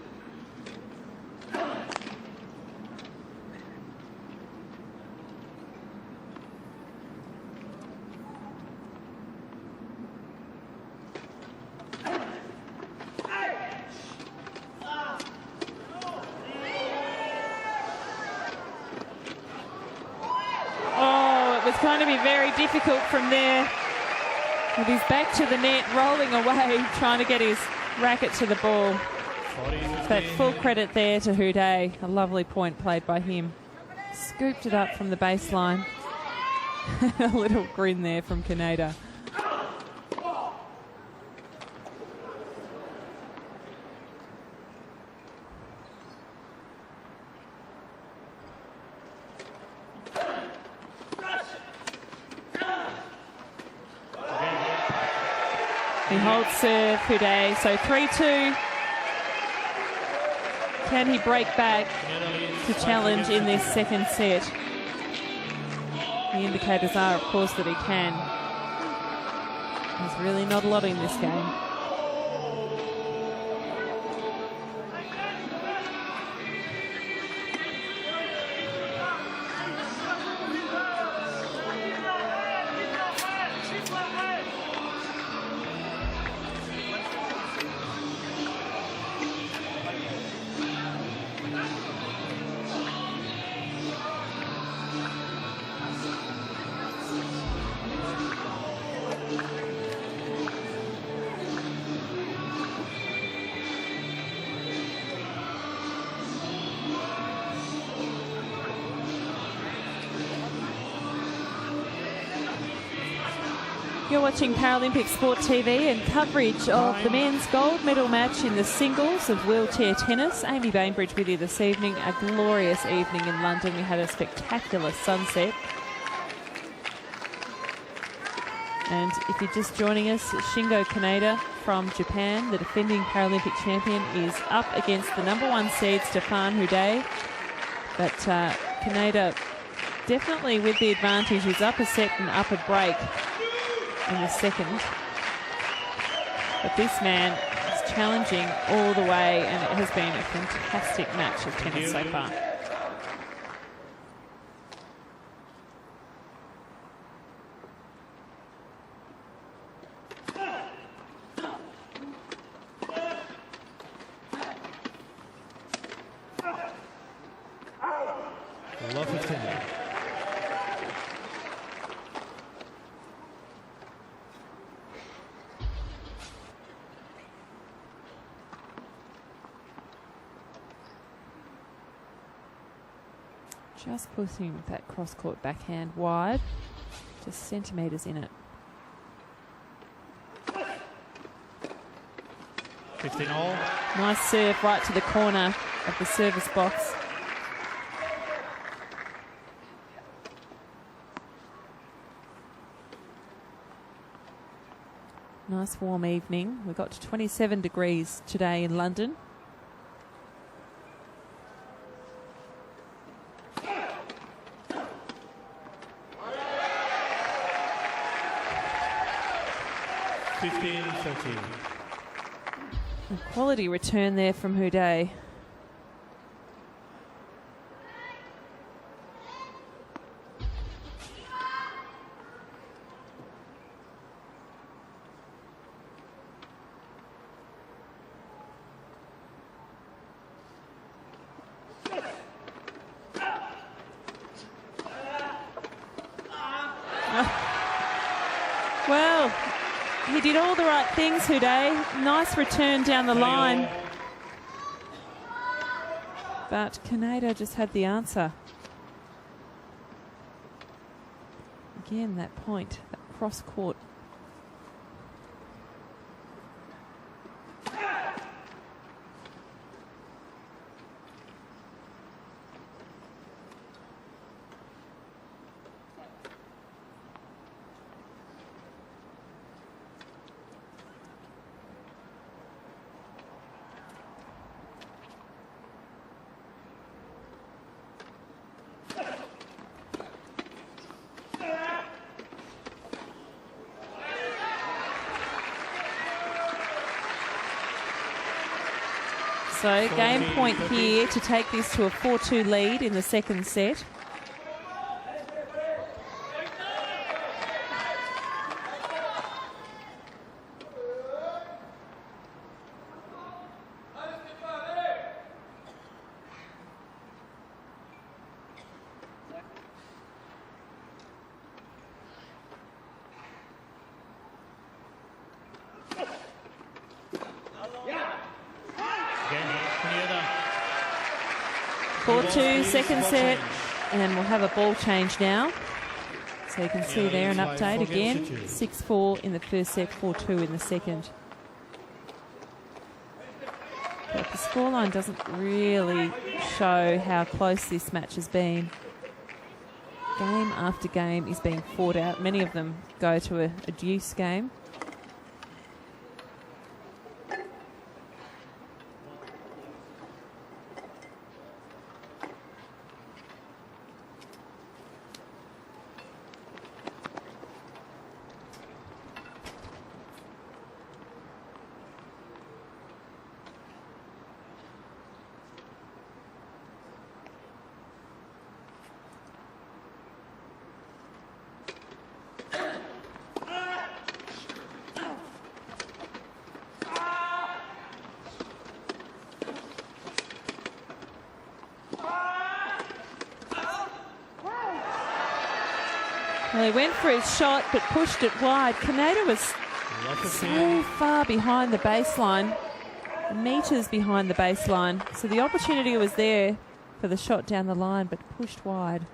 it's going to be very difficult from there. With his back to the net, rolling away, trying to get his racket to the ball. But full credit there to Houdet. A lovely point played by him. Scooped it up from the baseline. A little grin there from Kaneda. He holds serve, Houdet. So 3-2. Can he break back to challenge in this second set? The indicators are, of course, that he can. There's really not a lot in this game. You're watching Paralympic Sport TV and coverage of the men's gold medal match in the singles of wheelchair tennis. Amy Bainbridge with you this evening. A glorious evening in London. We had a spectacular sunset. And if you're just joining us, Shingo Kaneda from Japan, the defending Paralympic champion, is up against the number 1 seed, Stefan Houdet. But Kaneda definitely with the advantage. He's up a set and up a break in the second. But this man is challenging all the way, and it has been a fantastic match of tennis so far. Love 15. Just putting that cross-court backhand wide, just centimetres in it. 15 all. Nice serve right to the corner of the service box. Nice warm evening. We got to 27 degrees today in London. A quality return there from Houdet. Well, he did all the right things, Houdet. Nice return down the line. But Kaneda just had the answer. Again, that point, that cross-court. So game point here to take this to a 4-2 lead in the second set. 5-2, second set, and we'll have a ball change now. So you can see there an update again, 6-4 in the first set, 4-2 in the second. But the scoreline doesn't really show how close this match has been. Game after game is being fought out. Many of them go to a deuce game. Well, he went for his shot but pushed it wide. Kaneda was so far behind the baseline, metres behind the baseline. So the opportunity was there for the shot down the line but pushed wide.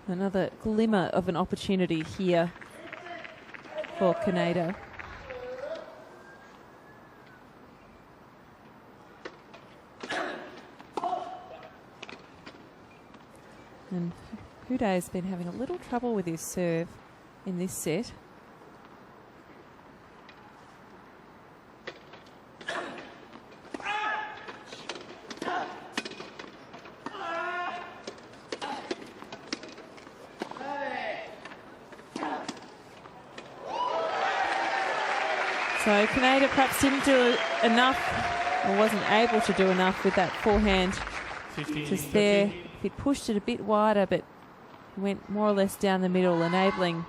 Another glimmer of an opportunity here for Kaneda. And Hude has been having a little trouble with his serve in this set. So Kaneda perhaps didn't do enough, or wasn't able to do enough with that forehand. 15, just there, he pushed it a bit wider, but he went more or less down the middle, enabling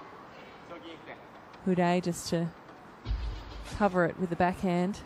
Hude just to cover it with the backhand.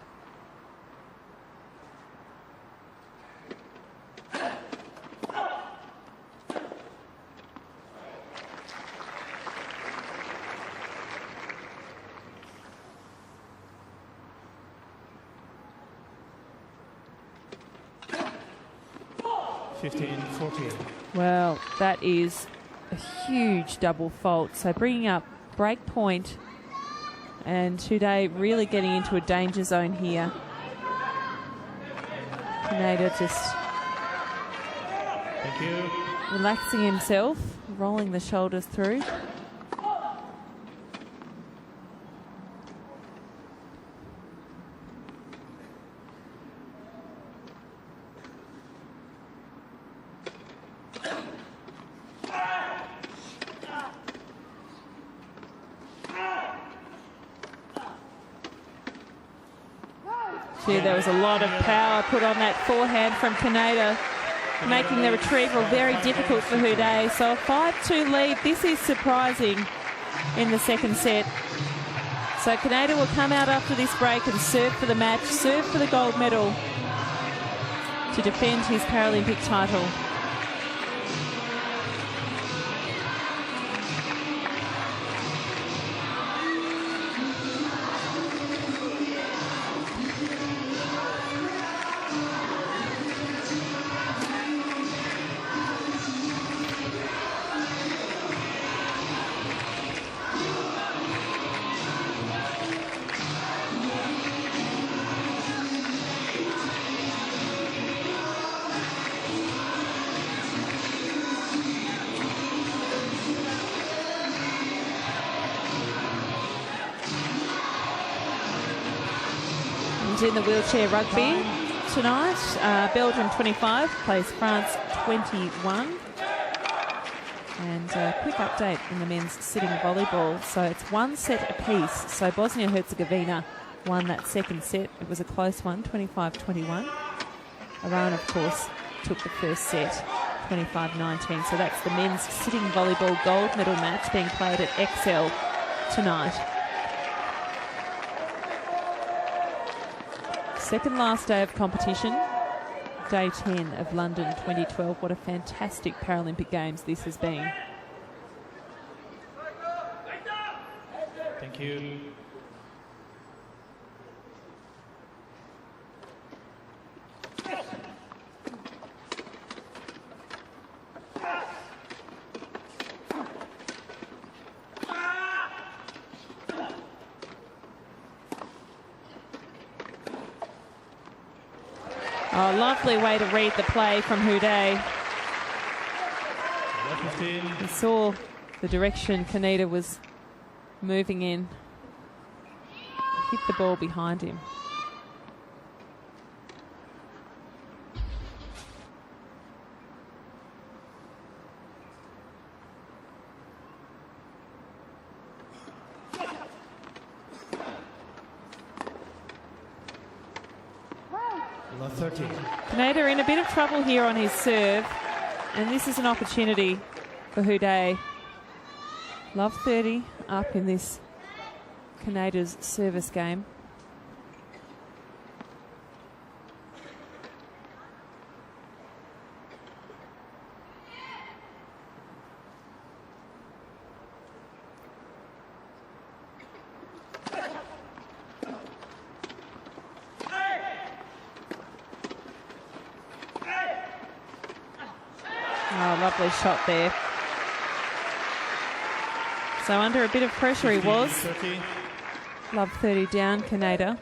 Well, that is a huge double fault. So bringing up break point, and Hude really getting into a danger zone here. Kaneda just relaxing himself, rolling the shoulders through. There was a lot of power put on that forehand from Kaneda, making the retrieval very difficult for Hude. So a 5-2 lead. This is surprising in the second set. So Kaneda will come out after this break and serve for the match, serve for the gold medal to defend his Paralympic title. In the wheelchair rugby tonight, Belgium 25 plays France 21. And a quick update in the men's sitting volleyball. So it's one set apiece. So Bosnia-Herzegovina won that second set. It was a close one, 25-21. Iran, of course, took the first set, 25-19. So that's the men's sitting volleyball gold medal match being played at XL tonight. second last day of competition, day 10 of London 2012. What a fantastic Paralympic Games this has been. Thank you. Oh, lovely way to read the play from Houdet. He saw the direction Kaneda was moving in. Hit the ball behind him. Kaneda in a bit of trouble here on his serve, and this is an opportunity for Houdet. Love 30 up in this Kaneda's service game. Oh, lovely shot there. So under a bit of pressure he was. 30. Love 30 down, Kaneda.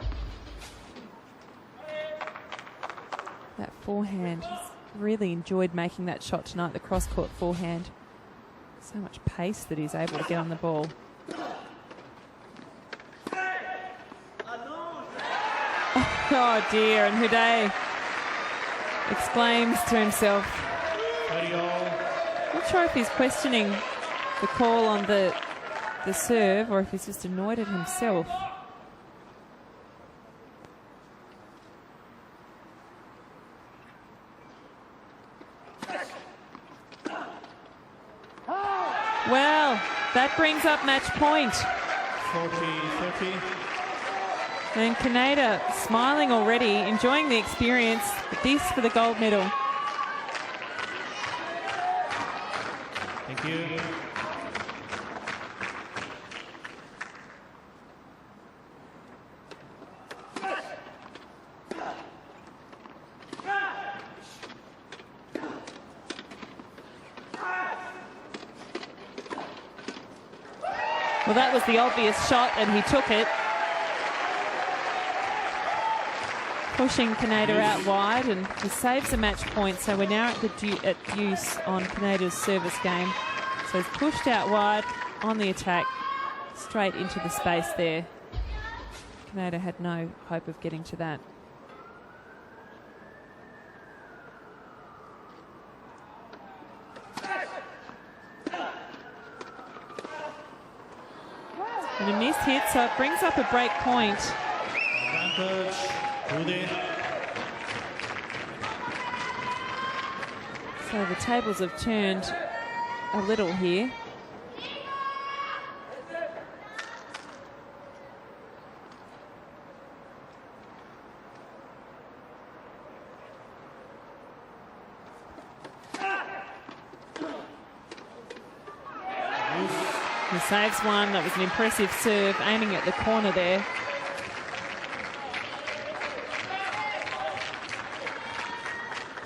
That forehand, he's really enjoyed making that shot tonight, the cross-court forehand. So much pace that he's able to get on the ball. Oh dear, and Houdet exclaims to himself. Not sure if he's questioning the call on the serve or if he's just annoyed at himself. Well, that brings up match point. 40-30. And Kaneda smiling already, enjoying the experience. But this for the gold medal. Thank you. Well, that was the obvious shot, and he took it. Pushing Kaneda out wide, and he saves a match point, so we're now at deuce on Kaneda's service game. So he's pushed out wide on the attack, straight into the space there. Kaneda had no hope of getting to that. And a miss hit, so it brings up a break point. Advantage. So the tables have turned a little here. He saves one. That was an impressive serve, aiming at the corner there.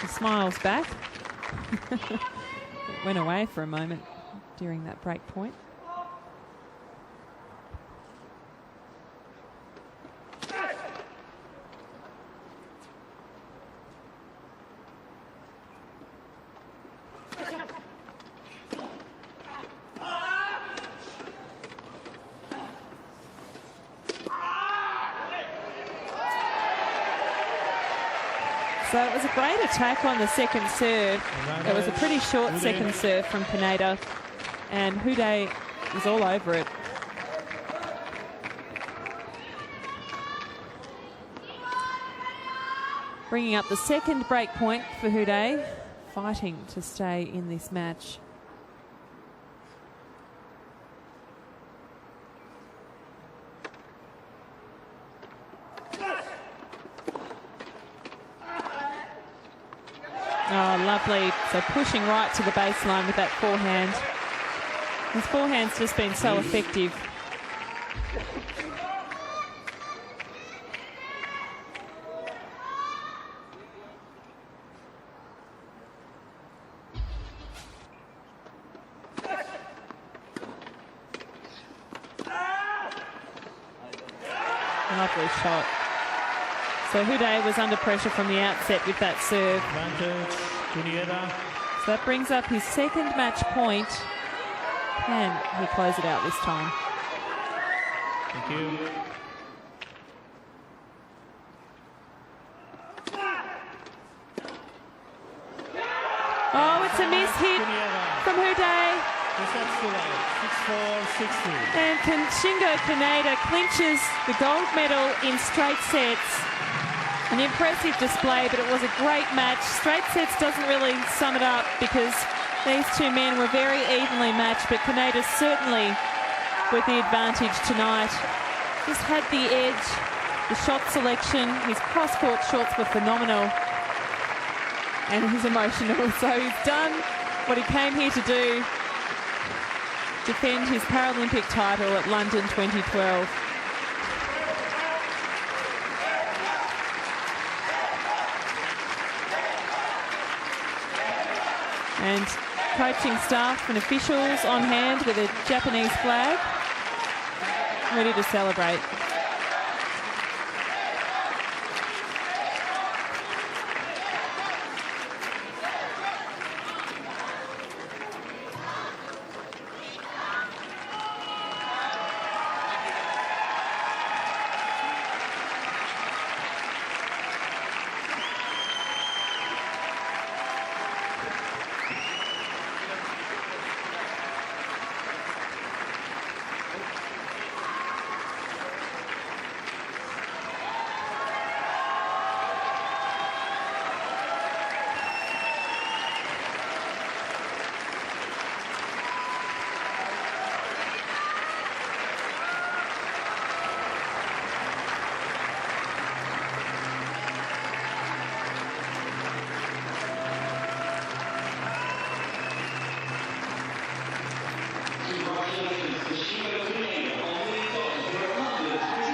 He smiles back. It went away for a moment during that break point. So it was a great attack on the second serve. It was a pretty short second serve from Kaneda, and Houdet was all over it. Bringing up the second break point for Houdet, fighting to stay in this match. Oh, lovely. So pushing right to the baseline with that forehand. His forehand's just been so effective. Lovely shot. So Houdet was under pressure from the outset with that serve. Advantage, Tuniera. So that brings up his second match point. Can he close it out this time? Thank you. Oh, it's a miss hit from Houdet. And Shingo Kaneda clinches the gold medal in straight sets. An impressive display, but it was a great match. Straight sets doesn't really sum it up because these two men were very evenly matched, but Kaneda certainly with the advantage tonight. Just had the edge, the shot selection, his cross-court shots were phenomenal. And he's emotional, so he's done what he came here to do. Defend his Paralympic title at London 2012. And coaching staff and officials on hand with a Japanese flag, ready to celebrate.